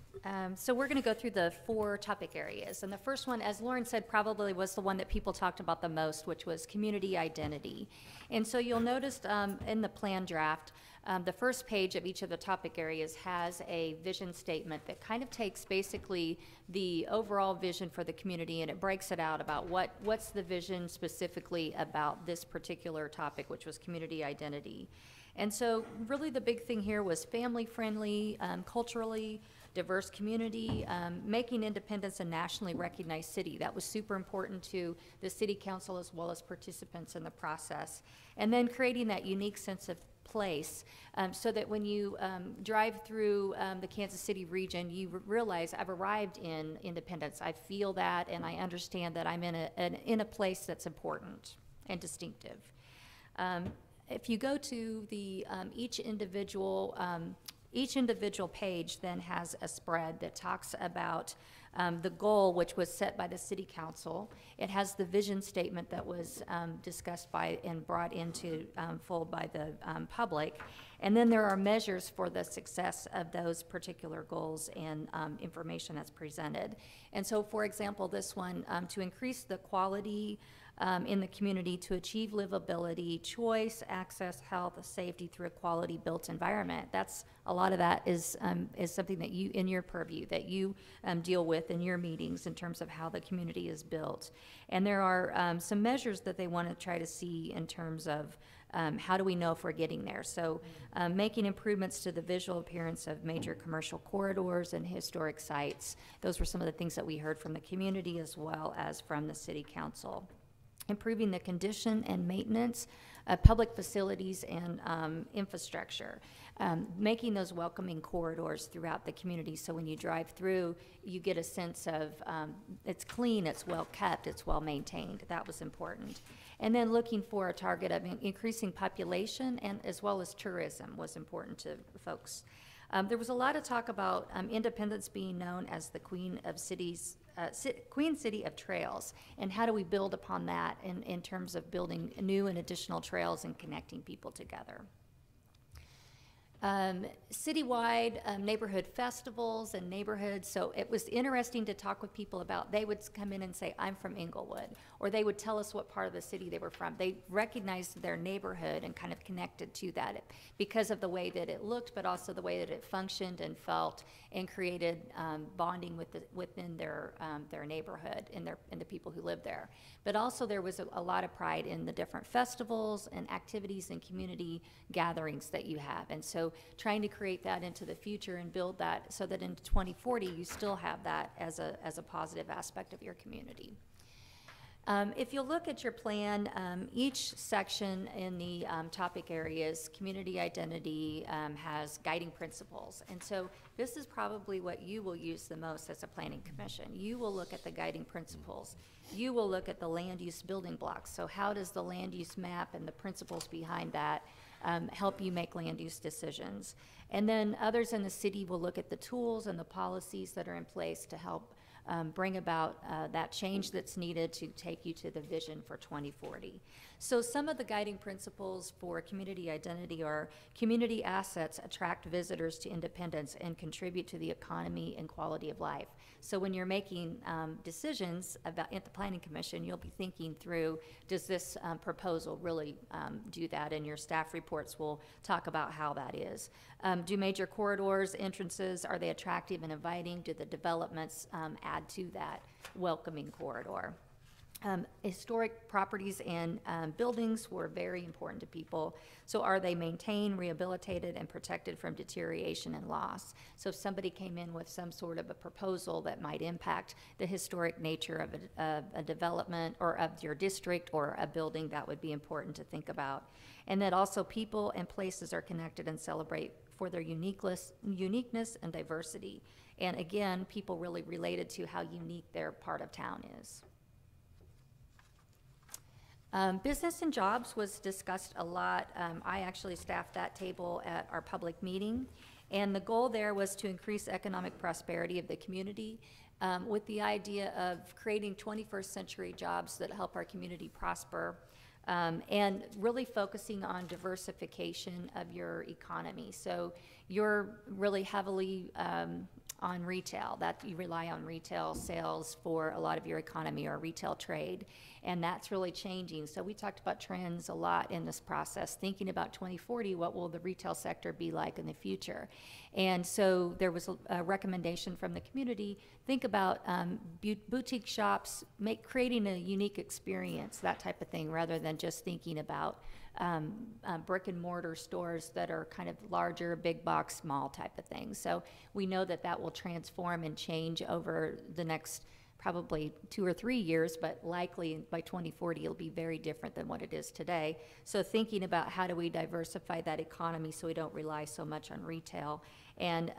Speaker 15: So we're going to go through the 4 topic areas. And the first one, as Lauren said, probably was the one that people talked about the most, which was community identity. And so you'll notice in the plan draft, the first page of each of the topic areas has a vision statement that kind of takes basically the overall vision for the community, and it breaks it out about what's the vision specifically about this particular topic, which was community identity. And so really the big thing here was family-friendly, culturally diverse community, making Independence a nationally recognized city. That was super important to the city council as well as participants in the process. And then creating that unique sense of place so that when you drive through the Kansas City region, you realize I've arrived in Independence. I feel that, and I understand that I'm in a place that's important and distinctive. If you go to the each individual page then has a spread that talks about the goal, which was set by the city council. It has the vision statement that was discussed by and brought into full by the public. And then there are measures for the success of those particular goals and information that's presented. And so, for example, this one, to increase the quality in the community, to achieve livability, choice, access, health, safety through a quality built environment. That's a lot of that is something that you, in your purview, that you deal with in your meetings in terms of how the community is built. And there are some measures that they want to try to see in terms of how do we know if we're getting there. So making improvements to the visual appearance of major commercial corridors and historic sites. Those were some of the things that we heard from the community as well as from the city council. improving the condition and maintenance of public facilities and infrastructure, making those welcoming corridors throughout the community, so when you drive through, you get a sense of it's clean, it's well kept, it's well maintained. That was important. And then looking for a target of increasing population and as well as tourism was important to folks. There was a lot of talk about Independence being known as the Queen City of Trails, and how do we build upon that in terms of building new and additional trails and connecting people together. Citywide neighborhood festivals and neighborhoods, so it was interesting to talk with people about, they would come in and say, I'm from Inglewood, or they would tell us what part of the city they were from. They recognized their neighborhood and kind of connected to that because of the way that it looked, but also the way that it functioned and felt, and created bonding within their neighborhood and the people who lived there. But also there was a lot of pride in the different festivals and activities and community gatherings that you have. And so trying to create that into the future and build that so that in 2040 you still have that as a positive aspect of your community. If you look at your plan, each section in the topic areas, community identity, has guiding principles. And so this is probably what you will use the most as a planning commission. You will look at the guiding principles. You will look at the land use building blocks. So how does the land use map and the principles behind that help you make land use decisions? And then others in the city will look at the tools and the policies that are in place to help bring about that change that's needed to take you to the vision for 2040. So some of the guiding principles for community identity are: community assets attract visitors to Independence and contribute to the economy and quality of life. So when you're making decisions about at the Planning Commission, you'll be thinking through, does this proposal really do that? And your staff reports will talk about how that is. Do major corridors, entrances, are they attractive and inviting? Do the developments add to that welcoming corridor? Historic properties and buildings were very important to people. So are they maintained, rehabilitated, and protected from deterioration and loss? So if somebody came in with some sort of a proposal that might impact the historic nature of a development or of your district or a building, that would be important to think about. And that also people and places are connected and celebrate for their uniqueness and diversity. And again, people really related to how unique their part of town is. Business and jobs was discussed a lot. I actually staffed that table at our public meeting, and the goal there was to increase economic prosperity of the community with the idea of creating 21st century jobs that help our community prosper, and really focusing on diversification of your economy. So you're really heavily on retail, that you rely on retail sales for a lot of your economy, or retail trade, and that's really changing. So we talked about trends a lot in this process, thinking about 2040, what will the retail sector be like in the future? And so there was a recommendation from the community, think about boutique shops, creating a unique experience, that type of thing, rather than just thinking about brick and mortar stores that are kind of larger, big box, mall type of things. So we know that that will transform and change over the next probably 2 or 3 years, but likely by 2040 it'll be very different than what it is today. So thinking about how do we diversify that economy so we don't rely so much on retail, and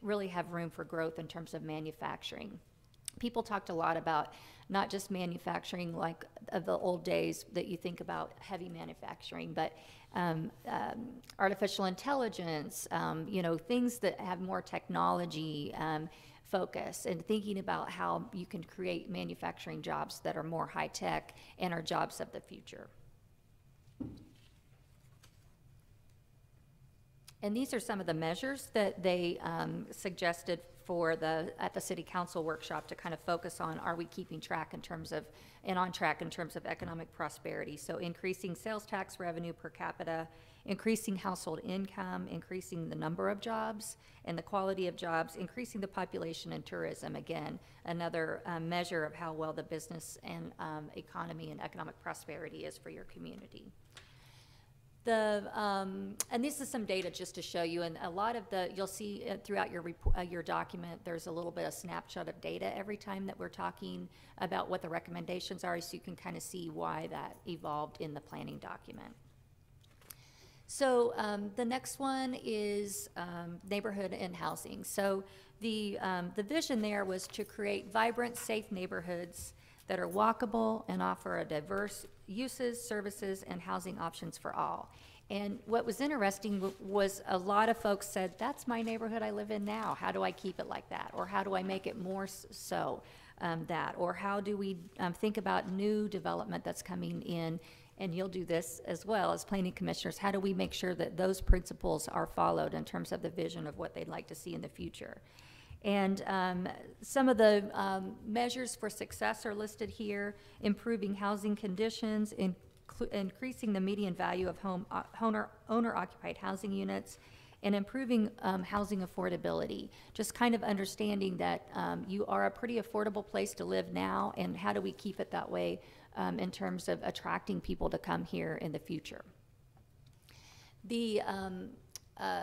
Speaker 15: really have room for growth in terms of manufacturing. People talked a lot about not just manufacturing like of the old days that you think about heavy manufacturing, but artificial intelligence, you know, things that have more technology focus, and thinking about how you can create manufacturing jobs that are more high tech and are jobs of the future. And these are some of the measures that they suggested for at the City Council workshop to kind of focus on, are we keeping track in terms of, and on track in terms of economic prosperity? So increasing sales tax revenue per capita, increasing household income, increasing the number of jobs and the quality of jobs, increasing the population and tourism, again, another measure of how well the business and economy and economic prosperity is for your community. And this is some data just to show you, and a lot of you'll see throughout your document, there's a little bit of snapshot of data every time that we're talking about what the recommendations are, so you can kind of see why that evolved in the planning document. So the next one is neighborhood and housing. So the vision there was to create vibrant, safe neighborhoods that are walkable and offer a diverse uses, services, and housing options for all. And what was interesting was a lot of folks said, that's my neighborhood I live in now. How do I keep it like that? Or how do I make it more so that? Or how do we think about new development that's coming in? And you'll do this as well as planning commissioners. How do we make sure that those principles are followed in terms of the vision of what they'd like to see in the future? And some of the measures for success are listed here: improving housing conditions, increasing the median value of owner-occupied housing units, and improving housing affordability. Just kind of understanding that you are a pretty affordable place to live now, and how do we keep it that way in terms of attracting people to come here in the future.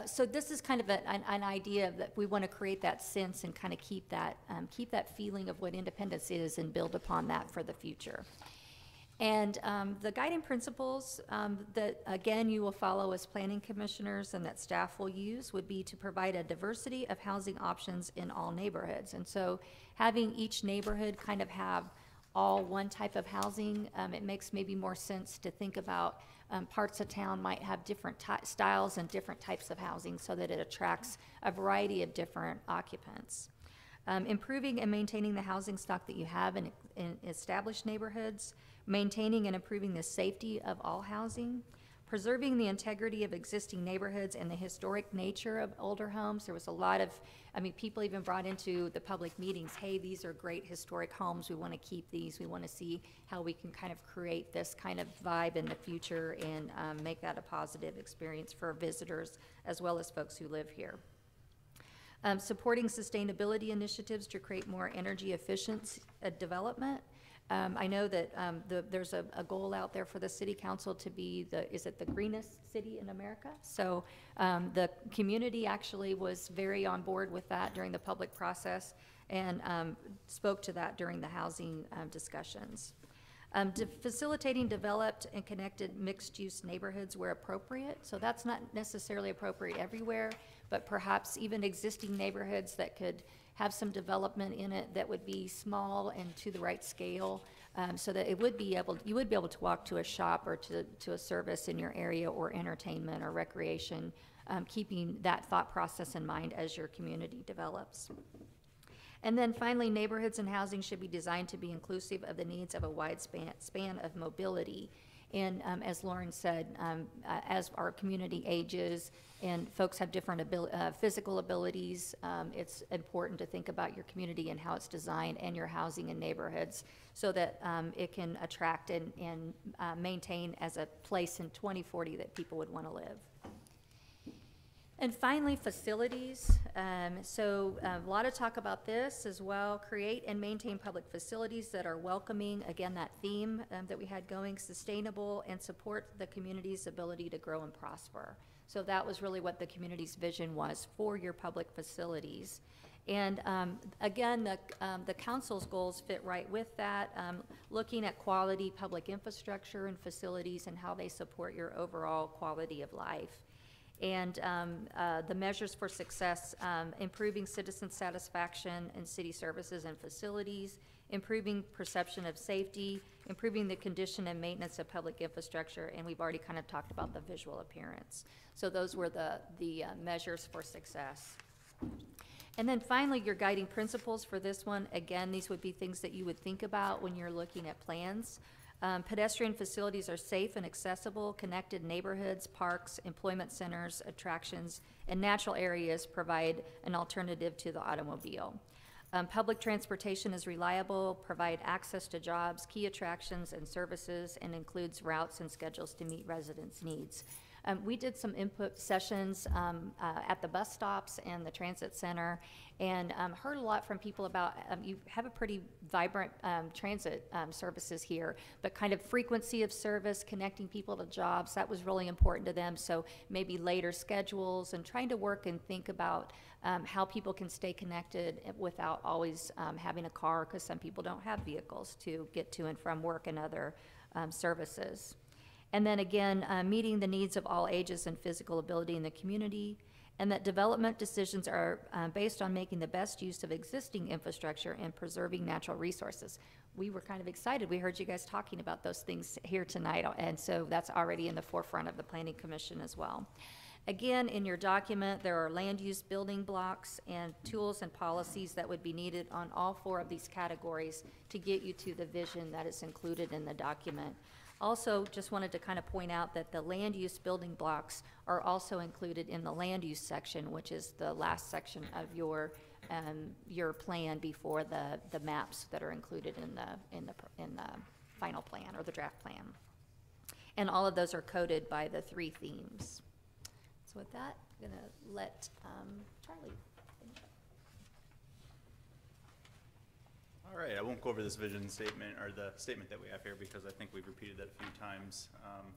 Speaker 15: So this is kind of an idea that we want to create that sense and kind of keep that feeling of what independence is and build upon that for the future. And the guiding principles that, again, you will follow as planning commissioners and that staff will use would be to provide a diversity of housing options in all neighborhoods. And so having each neighborhood kind of have all one type of housing, it makes maybe more sense to think about parts of town might have different styles and different types of housing so that it attracts a variety of different occupants. Improving and maintaining the housing stock that you have in established neighborhoods, maintaining and improving the safety of all housing, preserving the integrity of existing neighborhoods and the historic nature of older homes. There was a lot of, people even brought into the public meetings, hey, these are great historic homes, we want to keep these, we want to see how we can kind of create this kind of vibe in the future and make that a positive experience for visitors as well as folks who live here. Supporting sustainability initiatives to create more energy efficient development. I know that there's a goal out there for the city council to be is it the greenest city in America? So the community actually was very on board with that during the public process and spoke to that during the housing discussions. Facilitating developed and connected mixed-use neighborhoods where appropriate. So that's not necessarily appropriate everywhere, but perhaps even existing neighborhoods that could have some development in it that would be small and to the right scale, so that you would be able to walk to a shop or to a service in your area, or entertainment or recreation, keeping that thought process in mind as your community develops. And then finally, neighborhoods and housing should be designed to be inclusive of the needs of a wide span of mobility. And as Lauren said, as our community ages and folks have different physical abilities, it's important to think about your community and how it's designed and your housing and neighborhoods so that it can attract and maintain as a place in 2040 that people would want to live. And finally, facilities. So a lot of talk about this as well. Create and maintain public facilities that are welcoming, again, that theme that we had going, sustainable, and support the community's ability to grow and prosper. So that was really what the community's vision was for your public facilities. And again, the council's goals fit right with that, looking at quality public infrastructure and facilities and how they support your overall quality of life. And the measures for success, improving citizen satisfaction in city services and facilities, improving perception of safety, improving the condition and maintenance of public infrastructure, and we've already kind of talked about the visual appearance. So those were the measures for success. And then finally, your guiding principles for this one, again, these would be things that you would think about when you're looking at plans. Pedestrian facilities are safe and accessible. Connected neighborhoods, parks, employment centers, attractions, and natural areas provide an alternative to the automobile. Public transportation is reliable, provide access to jobs, key attractions and services, and includes routes and schedules to meet residents' needs. We did some input sessions at the bus stops and the transit center, and heard a lot from people about, you have a pretty vibrant transit services here, but kind of frequency of service, connecting people to jobs, that was really important to them. So maybe later schedules and trying to work and think about how people can stay connected without always having a car, because some people don't have vehicles to get to and from work and other services. And then again, meeting the needs of all ages and physical ability in the community, and that development decisions are based on making the best use of existing infrastructure and preserving natural resources. We were kind of excited. We heard you guys talking about those things here tonight, and so that's already in the forefront of the Planning Commission as well. Again, in your document, there are land use building blocks and tools and policies that would be needed on all 4 of these categories to get you to the vision that is included in the document. Also, just wanted to kind of point out that the land use building blocks are also included in the land use section, which is the last section of your plan before the maps that are included in the final plan or the draft plan. And all of those are coded by the 3 themes. So with that, I'm gonna let Charlie finish up.
Speaker 8: All right, I won't go over this vision statement or the statement that we have here because I think we've repeated that a few times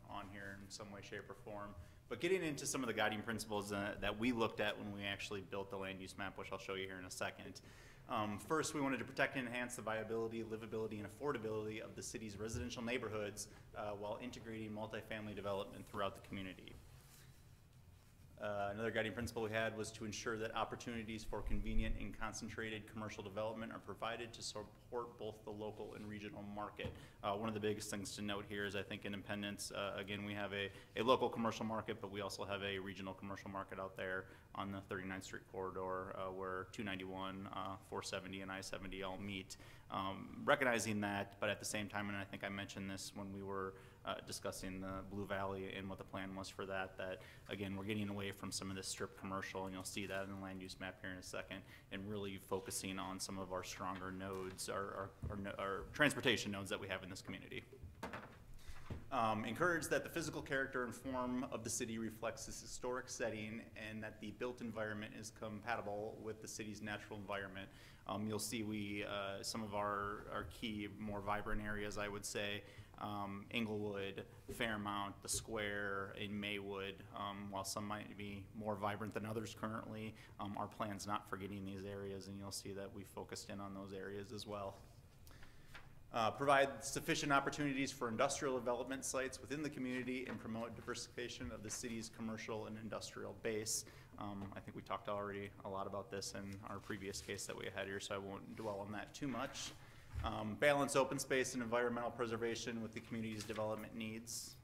Speaker 8: on here in some way, shape, or form. But getting into some of the guiding principles that we looked at when we actually built the land use map, which I'll show you here in a second. First, we wanted to protect and enhance the viability, livability, and affordability of the city's residential neighborhoods while integrating multifamily development throughout the community. Another guiding principle we had was to ensure that opportunities for convenient and concentrated commercial development are provided to support both the local and regional market. One of the biggest things to note here is I think Independence, again, we have a local commercial market, but we also have a regional commercial market out there on the 39th Street corridor where 291, 470, and I-70 all meet. Recognizing that, but at the same time, and I think I mentioned this when we were discussing the Blue Valley and what the plan was for that, again, we're getting away from some of this strip commercial, and you'll see that in the land use map here in a second, and really focusing on some of our stronger nodes, our transportation nodes that we have in this community. Encourage that the physical character and form of the city reflects this historic setting and that the built environment is compatible with the city's natural environment. You'll see some of our key, more vibrant areas, I would say, Englewood, Fairmount, the Square, in Maywood, while some might be more vibrant than others currently, our plan's not forgetting these areas, and you'll see that we focused in on those areas as well. Provide sufficient opportunities for industrial development sites within the community and promote diversification of the city's commercial and industrial base. I think we talked already a lot about this in our previous case that we had here, so I won't dwell on that too much. Balance open space and environmental preservation with the community's development needs.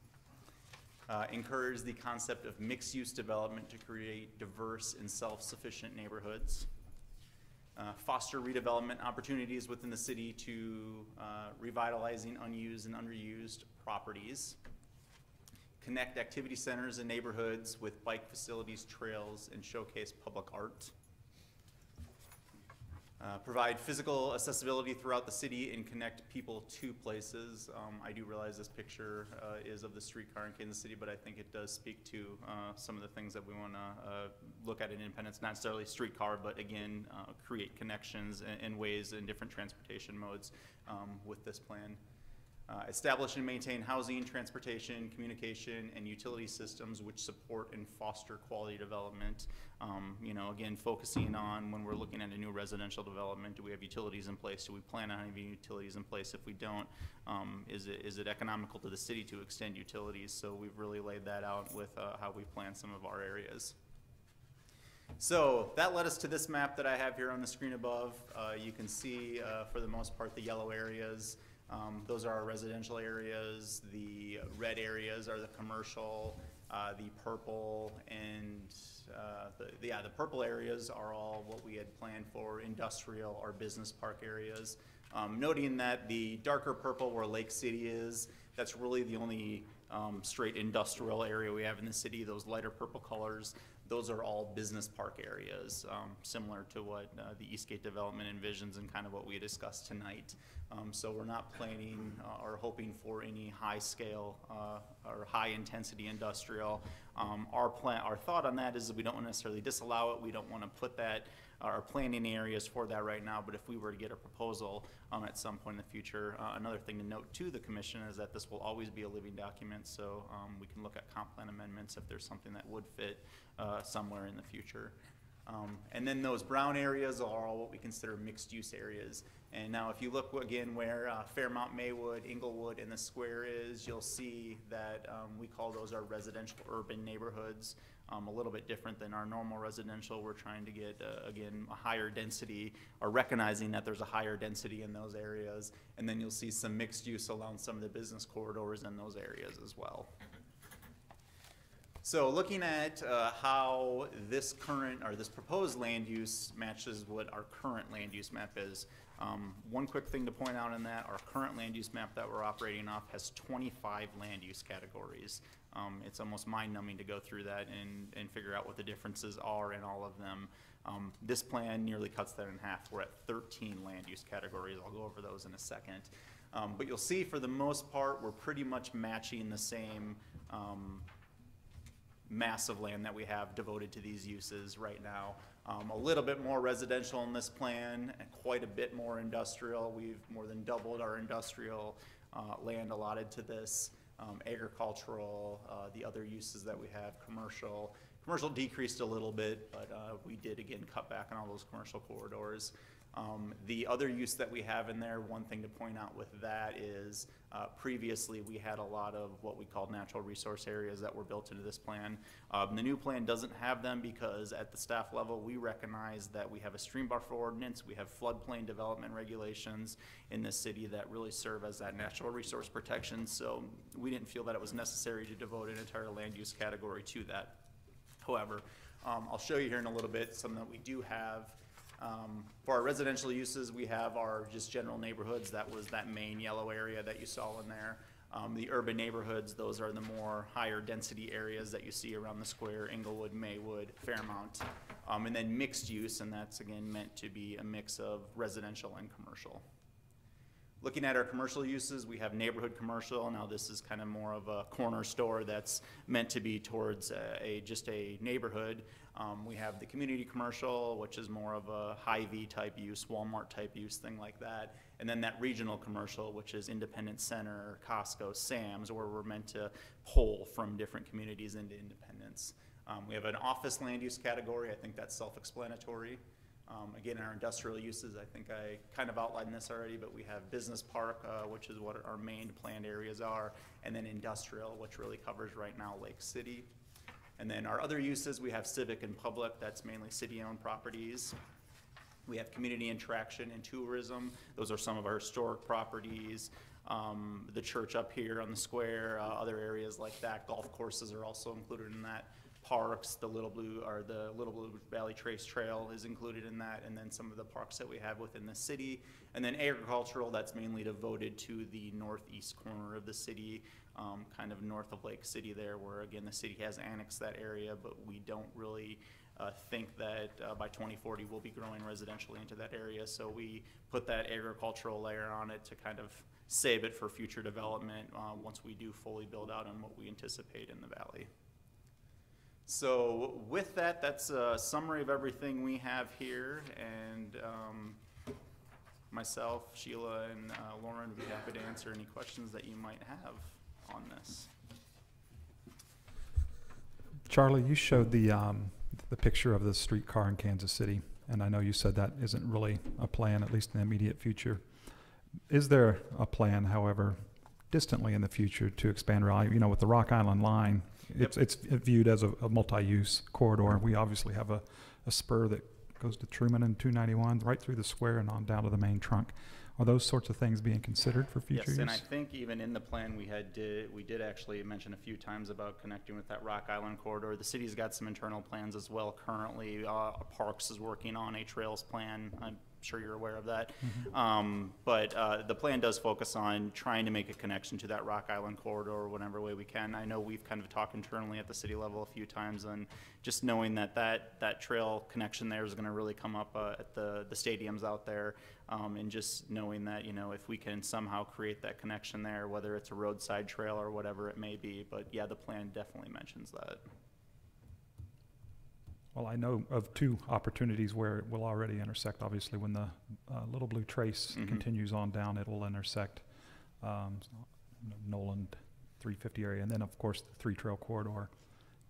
Speaker 8: Encourage the concept of mixed-use development to create diverse and self-sufficient neighborhoods. Foster redevelopment opportunities within the city to revitalizing unused and underused properties. Connect activity centers and neighborhoods with bike facilities, trails, and showcase public art. Provide physical accessibility throughout the city and connect people to places. I do realize this picture is of the streetcar in Kansas City, but I think it does speak to some of the things that we want to look at in Independence, not necessarily streetcar, but again, create connections and ways in different transportation modes with this plan. Establish and maintain housing, transportation, communication, and utility systems which support and foster quality development. Again, focusing on when we're looking at a new residential development, do we have utilities in place? Do we plan on having utilities in place? If we don't, is it economical to the city to extend utilities? So we've really laid that out with how we plan some of our areas. So that led us to this map that I have here on the screen above. You can see, for the most part, the yellow areas. Those are our residential areas. The red areas are the commercial. The purple and the purple areas are all what we had planned for industrial or business park areas. Noting that the darker purple where Lake City is, that's really the only straight industrial area we have in the city. Those lighter purple colors, those are all business park areas, similar to what the Eastgate development envisions and kind of what we discussed tonight. So we're not planning or hoping for any high scale or high intensity industrial. Our thought on that is that we don't want to necessarily disallow it. We don't want to put that, our planning areas for that right now, but if we were to get a proposal at some point in the future, another thing to note to the commission is that this will always be a living document, so we can look at comp plan amendments if there's something that would fit somewhere in the future. And then those brown areas are all what we consider mixed-use areas. And now if you look again where Fairmount, Maywood, Inglewood, and the square is, you'll see that we call those our residential urban neighborhoods. A little bit different than our normal residential. We're trying to get, again, a higher density, or recognizing that there's a higher density in those areas. And then you'll see some mixed use along some of the business corridors in those areas as well. So looking at how this current, or this proposed land use matches what our current land use map is. One quick thing to point out in that, our current land use map that we're operating off has 25 land use categories. It's almost mind-numbing to go through that and figure out what the differences are in all of them. This plan nearly cuts that in half. We're at 13 land use categories. I'll go over those in a second. But you'll see for the most part, we're pretty much matching the same mass of land that we have devoted to these uses right now. A little bit more residential in this plan, and quite a bit more industrial. We've more than doubled our industrial land allotted to this. Agricultural, the other uses that we have, commercial. Commercial decreased a little bit, but we did again cut back on all those commercial corridors. The other use that we have in there, one thing to point out with that is previously we had a lot of what we called natural resource areas that were built into this plan. The new plan doesn't have them because at the staff level we recognize that we have a stream buffer ordinance, we have floodplain development regulations in this city that really serve as that natural resource protection, so we didn't feel that it was necessary to devote an entire land use category to that. However, I'll show you here in a little bit some that we do have. For our residential uses, we have our just general neighborhoods. That was that main yellow area that you saw in there. The urban neighborhoods, those are the more higher density areas that you see around the square, Inglewood, Maywood, Fairmount. And then mixed use, and that's again meant to be a mix of residential and commercial. Looking at our commercial uses, we have neighborhood commercial. Now this is kind of more of a corner store that's meant to be towards just a neighborhood. We have the community commercial, which is more of a Hy-Vee type use, Walmart type use, thing like that. And then that regional commercial, which is Independence Center, Costco, Sam's, where we're meant to pull from different communities into Independence. We have an office land use category. I think that's self-explanatory. Again, our industrial uses, I think I kind of outlined this already, but we have business park, which is what our main planned areas are, and then industrial, which really covers right now Lake City. And then our other uses, we have civic and public, that's mainly city-owned properties. We have community interaction and tourism. Those are some of our historic properties. The church up here on the square, other areas like that. Golf courses are also included in that. Parks, the Little Blue Valley Trace Trail is included in that, and then some of the parks that we have within the city. And then agricultural, that's mainly devoted to the northeast corner of the city, kind of north of Lake City there, where again the city has annexed that area, but we don't really think that by 2040 we'll be growing residentially into that area. So we put that agricultural layer on it to kind of save it for future development once we do fully build out on what we anticipate in the valley. So with that, that's a summary of everything we have here, and myself, Sheila, and Lauren would be happy to answer any questions that you might have on this.
Speaker 9: Charlie, you showed the picture of the streetcar in Kansas City, and I know you said that isn't really a plan, at least in the immediate future. Is there a plan, however, distantly in the future to expand Raleigh? You know, with the Rock Island line, it's viewed as a multi-use corridor. We obviously have a spur that goes to Truman and 291 right through the square and on down to the main trunk. Are those sorts of things being considered for future use?
Speaker 8: Yes, and I think even in the plan we did actually mention a few times about connecting with that Rock Island corridor. The city's got some internal plans as well currently. Parks is working on a trails plan. I'm sure you're aware of that. Mm-hmm. But the plan does focus on trying to make a connection to that Rock Island corridor whatever way we can. I know we've kind of talked internally at the city level a few times, and just knowing that trail connection there is going to really come up at the stadiums out there, and just knowing that, you know, if we can somehow create that connection there, whether it's a roadside trail or whatever it may be. But yeah, the plan definitely mentions that.
Speaker 9: Well, I know of two opportunities where it will already intersect. Obviously, when the Little Blue Trace continues on down, it will intersect Nolan 350 area, and then of course the 3-trail corridor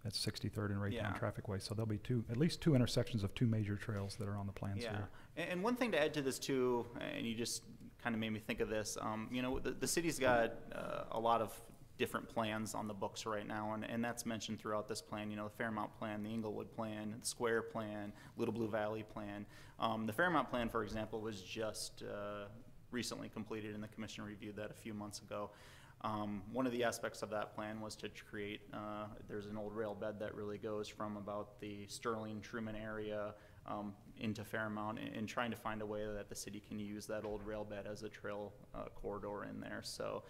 Speaker 9: at 63rd and Raytown Trafficway. So there'll be at least two intersections of two major trails that are on the plans here.
Speaker 8: And one thing to add to this too, and you just kind of made me think of this, you know, the city's got a lot of different plans on the books right now, and that's mentioned throughout this plan. You know, the Fairmount plan, the Inglewood plan, the Square plan, Little Blue Valley plan. The Fairmount plan, for example, was just recently completed, and the commission reviewed that a few months ago. One of the aspects of that plan was to create, there's an old rail bed that really goes from about the Sterling Truman area into Fairmount, and trying to find a way that the city can use that old rail bed as a trail corridor in there. So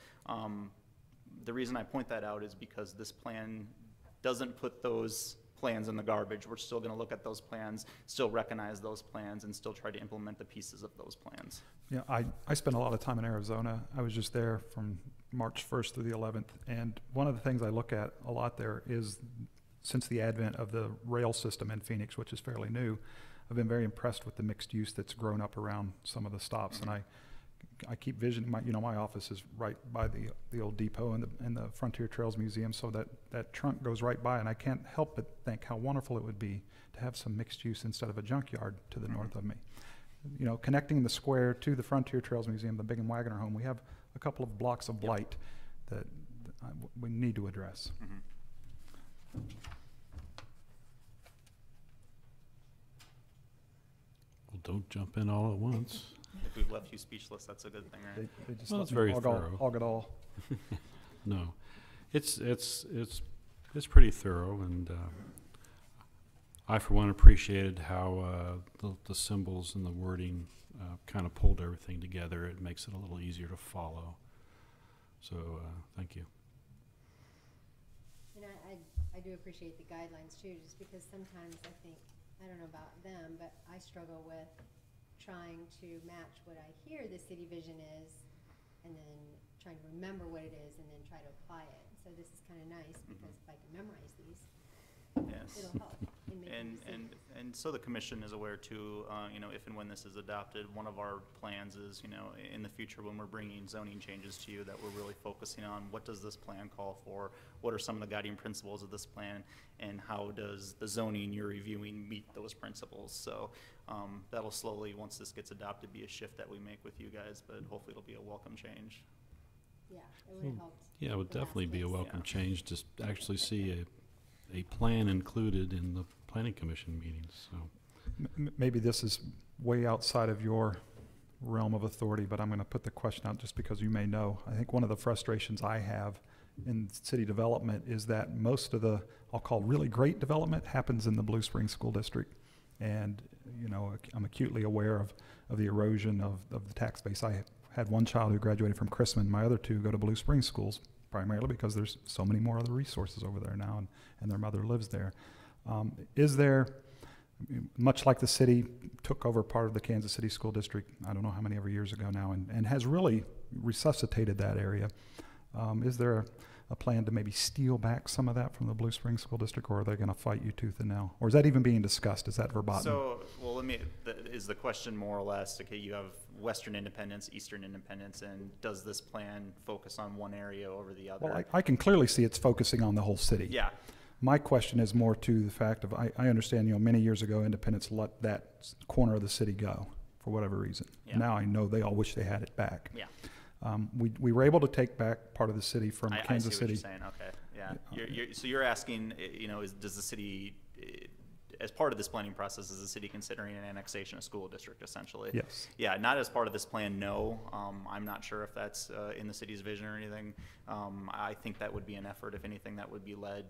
Speaker 8: the reason I point that out is because this plan doesn't put those plans in the garbage. We're still going to look at those plans, still recognize those plans, and still try to implement the pieces of those plans.
Speaker 9: Yeah, I spent a lot of time in Arizona. I was just there from March 1st through the 11th, and one of the things I look at a lot there is, since the advent of the rail system in Phoenix, which is fairly new, I've been very impressed with the mixed use that's grown up around some of the stops. And I keep visioning, my office is right by the old depot and the Frontier Trails Museum, so that trunk goes right by, and I can't help but think how wonderful it would be to have some mixed use instead of a junkyard to the north of me. You know, connecting the square to the Frontier Trails Museum, the Bingham Wagner home, we have a couple of blocks of blight that we need to address.
Speaker 1: Well, don't jump in all at once.
Speaker 8: If we've left you speechless, that's a good thing, right?
Speaker 9: They just
Speaker 1: Well,
Speaker 9: let
Speaker 1: it's
Speaker 9: me
Speaker 1: very
Speaker 9: hog
Speaker 1: thorough.
Speaker 9: Hog it all.
Speaker 1: No, it's pretty thorough, and I, for one, appreciated how the symbols and the wording kind of pulled everything together. It makes it a little easier to follow. So, thank you.
Speaker 14: And I do appreciate the guidelines too, just because sometimes I think, I don't know about them, but I struggle with trying to match what I hear the city vision is, and then trying to remember what it is, and then try to apply it. So this is kind of nice, because if I can memorize these, it'll help in making decisions.
Speaker 8: And so the commission is aware too, you know, if and when this is adopted, one of our plans is, you know, in the future when we're bringing zoning changes to you, that we're really focusing on what does this plan call for, what are some of the guiding principles of this plan, and how does the zoning you're reviewing meet those principles. So that'll slowly, once this gets adopted, be a shift that we make with you guys, but hopefully it'll be a welcome change.
Speaker 14: Yeah, it would have helped.
Speaker 1: Yeah, it would
Speaker 14: the last
Speaker 1: definitely be a
Speaker 14: case.
Speaker 1: welcome change to actually see a plan included in the planning commission meetings. So
Speaker 9: Maybe this is way outside of your realm of authority, but I'm going to put the question out just because you may know. I think one of the frustrations I have in city development is that most of the, I'll call really great development, happens in the Blue Springs School District. And, you know, I'm acutely aware of the erosion of the tax base. I had one child who graduated from Chrisman. My other two go to Blue Springs schools, primarily because there's so many more other resources over there now, and their mother lives there. Is there, much like the city took over part of the Kansas City School District, I don't know how many ever years ago now, and has really resuscitated that area, is there a plan to maybe steal back some of that from the Blue Springs School District, or are they going to fight you tooth and nail? Or is that even being discussed? Is that verboten?
Speaker 8: So, well, is the question more or less, okay, you have Western Independence, Eastern Independence, and does this plan focus on one area over the other?
Speaker 9: Well, I can clearly see it's focusing on the whole city.
Speaker 8: Yeah.
Speaker 9: My question is more to the fact of, I understand, you know, many years ago, Independence let that corner of the city go for whatever reason.
Speaker 8: Yeah.
Speaker 9: Now I know they all wish they had it back.
Speaker 8: Yeah.
Speaker 9: We were able to take back part of the city from Kansas City.
Speaker 8: I see what you're saying, okay, yeah. So you're asking, you know, does the city, as part of this planning process, is the city considering an annexation of school district, essentially?
Speaker 9: Yes.
Speaker 8: Yeah, not as part of this plan, no. I'm not sure if that's in the city's vision or anything. I think that would be an effort, if anything, that would be led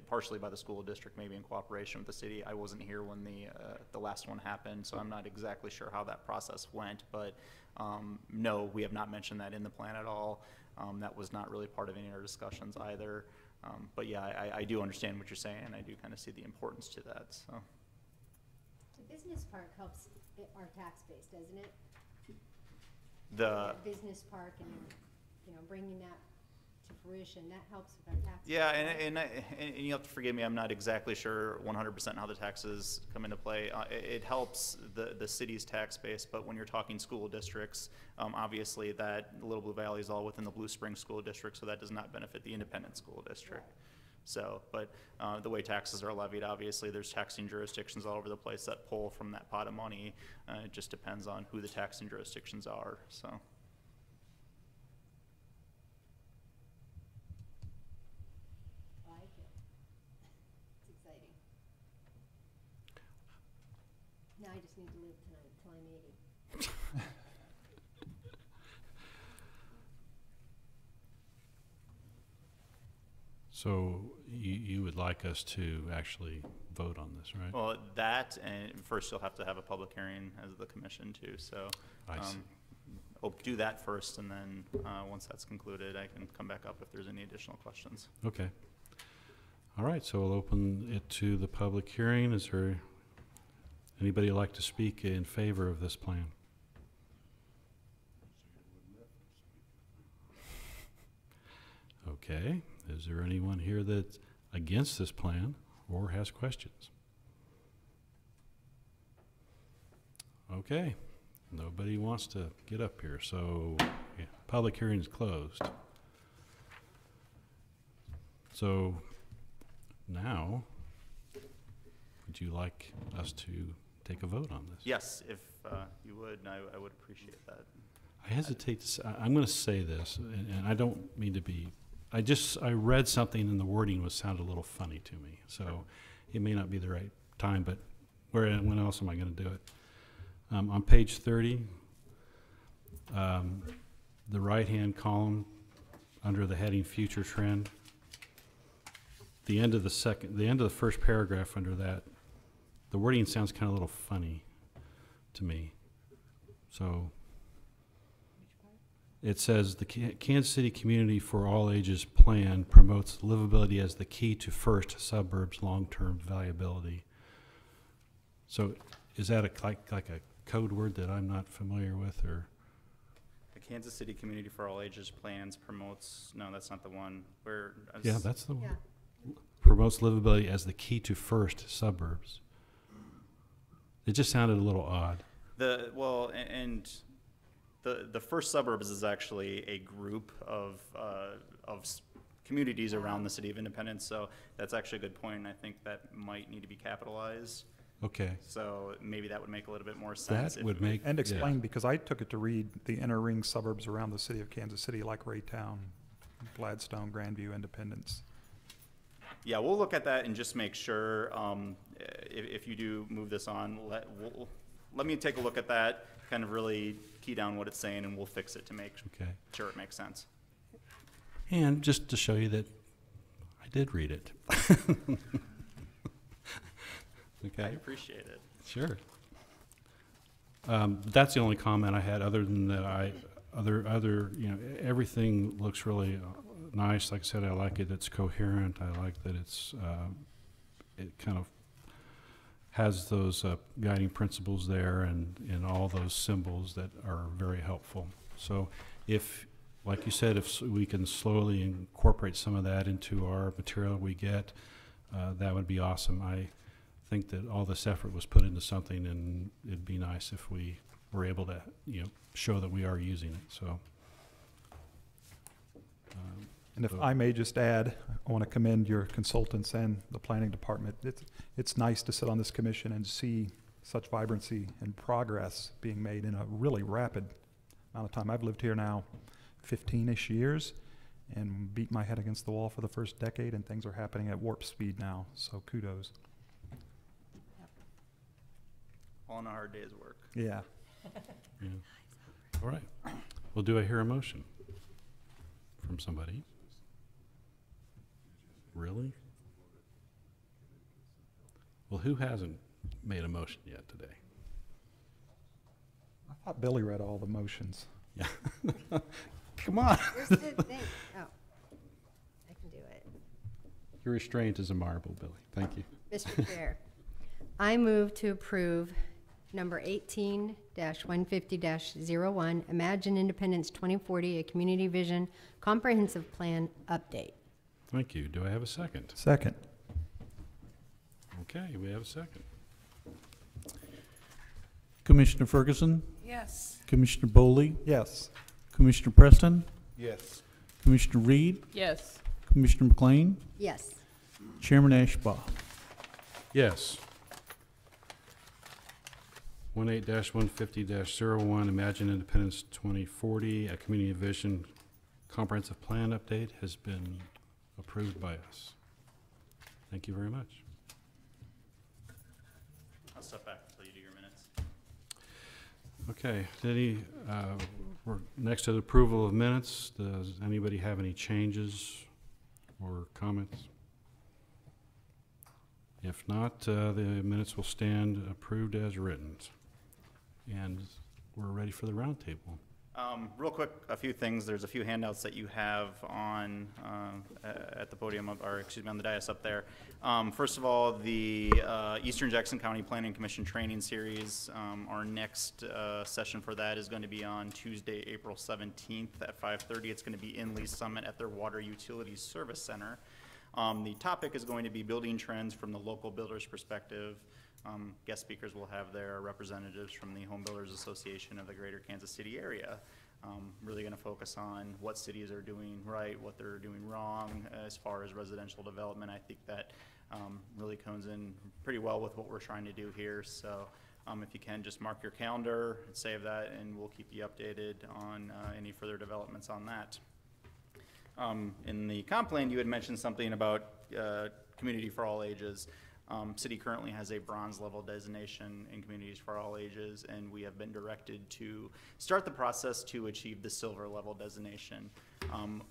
Speaker 8: partially by the school district, maybe in cooperation with the city. I wasn't here when the last one happened, so I'm not exactly sure how that process went, but no, we have not mentioned that in the plan at all. That was not really part of any of our discussions either. But yeah, I do understand what you're saying, and I do kind of see the importance to that. So
Speaker 14: The business park helps our tax base, doesn't it?
Speaker 8: the
Speaker 14: That business park, and, you know, bringing that to fruition, that helps with our taxes.
Speaker 8: Yeah, and you have to forgive me, I'm not exactly sure 100% how the taxes come into play. It helps the city's tax base, but when you're talking school districts, obviously that Little Blue Valley is all within the Blue Springs School District, so that does not benefit the independent school district.
Speaker 14: Right.
Speaker 8: So, but the way taxes are levied, obviously, there's taxing jurisdictions all over the place that pull from that pot of money. It just depends on who the taxing jurisdictions are, so.
Speaker 14: I like it. It's exciting. Now I just need to live tonight till I'm 80.
Speaker 1: So you would like us to actually vote on this, right?
Speaker 8: Well, that, and first you'll have to have a public hearing as the commission too, so.
Speaker 1: I see.
Speaker 8: I'll do that first, and then, once that's concluded, I can come back up if there's any additional questions.
Speaker 1: Okay. All right, so we'll open it to the public hearing. Is there anybody like to speak in favor of this plan? Okay, is there anyone here that's against this plan or has questions? Okay, nobody wants to get up here, so yeah, public hearing is closed. So now, would you like us to take a vote on this?
Speaker 8: Yes, if you would, I would appreciate that.
Speaker 1: I hesitate to say, I'm going to say this, and I don't mean to be, I read something and the wording sounded a little funny to me, so it may not be the right time, but when else am I going to do it? On page 30, the right-hand column under the heading Future Trend, the end of the first paragraph under that, the wording sounds kind of a little funny to me. So it says the Kansas City Community for All Ages plan promotes livability as the key to first suburbs long-term viability. So is that like a code word that I'm not familiar with, or?
Speaker 8: The Kansas City Community for All Ages plans promotes, no, that's not the one. Where?
Speaker 1: Yeah, that's the one.
Speaker 14: Yeah.
Speaker 1: Promotes livability as the key to first suburbs. It just sounded a little odd.
Speaker 8: The first suburbs is actually a group of communities around the city of Independence, so that's actually a good point, and I think that might need to be capitalized.
Speaker 1: Okay.
Speaker 8: So maybe that would make a little bit more sense.
Speaker 1: That would make,
Speaker 9: And explain, because I took it to read the inner ring suburbs around the city of Kansas City, like Raytown, Gladstone, Grandview, Independence.
Speaker 8: Yeah, we'll look at that and just make sure, if you do move this on, let me take a look at that, kind of really key down what it's saying, and we'll fix it to make sure it makes sense.
Speaker 1: And just to show you that I did read it. Okay.
Speaker 8: I appreciate it.
Speaker 1: Sure. That's the only comment I had, other than that everything looks really nice. Like I said, I like it. It's coherent. I like that it kind of has those guiding principles there and all those symbols that are very helpful. So if, like you said, if we can slowly incorporate some of that into our material we get, that would be awesome. I think that all this effort was put into something, and it'd be nice if we were able to, show that we are using it. So.
Speaker 9: And if I may just add, I want to commend your consultants and the planning department. It's nice to sit on this commission and see such vibrancy and progress being made in a really rapid amount of time. I've lived here now 15-ish years and beat my head against the wall for the first decade, and things are happening at warp speed now, so kudos.
Speaker 8: All in a hard day's work.
Speaker 9: Yeah.
Speaker 1: Yeah. All right. Well, do I hear a motion from somebody? Really? Well, who hasn't made a motion yet today?
Speaker 9: I thought Billy read all the motions.
Speaker 1: Yeah. Come on.
Speaker 14: Where's the thing? Oh, I can do it.
Speaker 1: Your restraint is a marble, Billy. Thank you.
Speaker 14: Mr. Chair, I move to approve number 18 2020-150-01, Imagine Independence 2040, a Community Vision Comprehensive Plan Update.
Speaker 1: Thank you. Do I have a second?
Speaker 9: Second.
Speaker 1: Okay, we have a second.
Speaker 3: Commissioner Ferguson,
Speaker 2: Yes.
Speaker 3: Commissioner Bowley,
Speaker 9: Yes.
Speaker 3: Commissioner Preston,
Speaker 11: Yes.
Speaker 3: Commissioner Reed,
Speaker 6: Yes.
Speaker 3: Commissioner McLean,
Speaker 14: Yes.
Speaker 3: Chairman Ashbaugh.
Speaker 1: Yes. 18-150-01, Imagine Independence 2040, a Community Vision Comprehensive Plan Update has been approved by us. Thank you very much.
Speaker 8: I'll step back until you do your minutes.
Speaker 1: Okay, we're next to the approval of minutes. Does anybody have any changes or comments? If not, the minutes will stand approved as written. And we're ready for the roundtable.
Speaker 8: Real quick, a few things. There's a few handouts that you have on at the podium, or excuse me, on the dais up there. First of all, the Eastern Jackson County Planning Commission Training Series. Our next session for that is going to be on Tuesday, April 17th at 5:30. It's going to be in Lee Summit at their Water Utilities Service Center. The topic is going to be building trends from the local builder's perspective. Guest speakers will have their representatives from the Home Builders Association of the Greater Kansas City area. Really going to focus on what cities are doing right, what they're doing wrong as far as residential development. I think that really comes in pretty well with what we're trying to do here. So if you can, just mark your calendar, save that, and we'll keep you updated on any further developments on that. In the comp plan, you had mentioned something about community for all ages. City currently has a bronze level designation in communities for all ages, and we have been directed to start the process to achieve the silver level designation.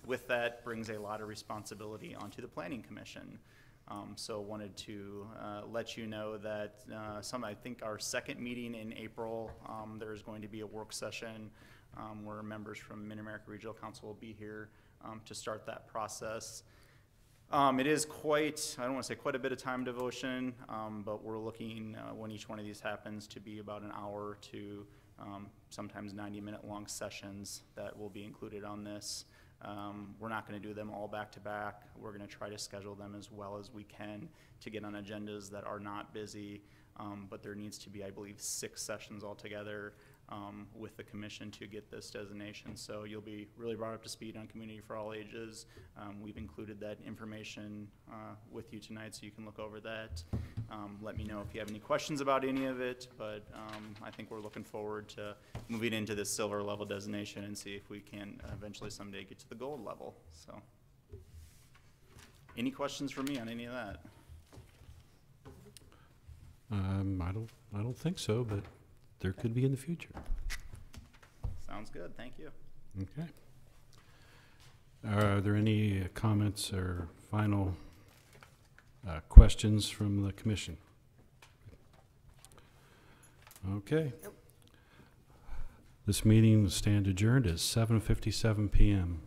Speaker 8: With that brings a lot of responsibility onto the Planning Commission. So wanted to let you know that I think our second meeting in April, there's going to be a work session where members from Mid-America Regional Council will be here to start that process. It is quite, I don't want to say quite a bit of time devotion, but we're looking when each one of these happens to be about an hour to sometimes 90-minute long sessions that will be included on this. We're not going to do them all back to back. We're going to try to schedule them as well as we can to get on agendas that are not busy, but there needs to be, I believe, 6 sessions altogether with the commission to get this designation. So you'll be really brought up to speed on community for all ages. We've included that information with you tonight so you can look over that. Let me know if you have any questions about any of it, but I think we're looking forward to moving into this silver level designation and see if we can eventually someday get to the gold level. So any questions for me on any of that?
Speaker 1: I don't think so, but there could be in the future.
Speaker 8: Sounds good. Thank you.
Speaker 1: Okay. Are there any comments or final questions from the commission? Okay.
Speaker 14: Nope.
Speaker 1: This meeting will stand adjourned at 7:57 p.m.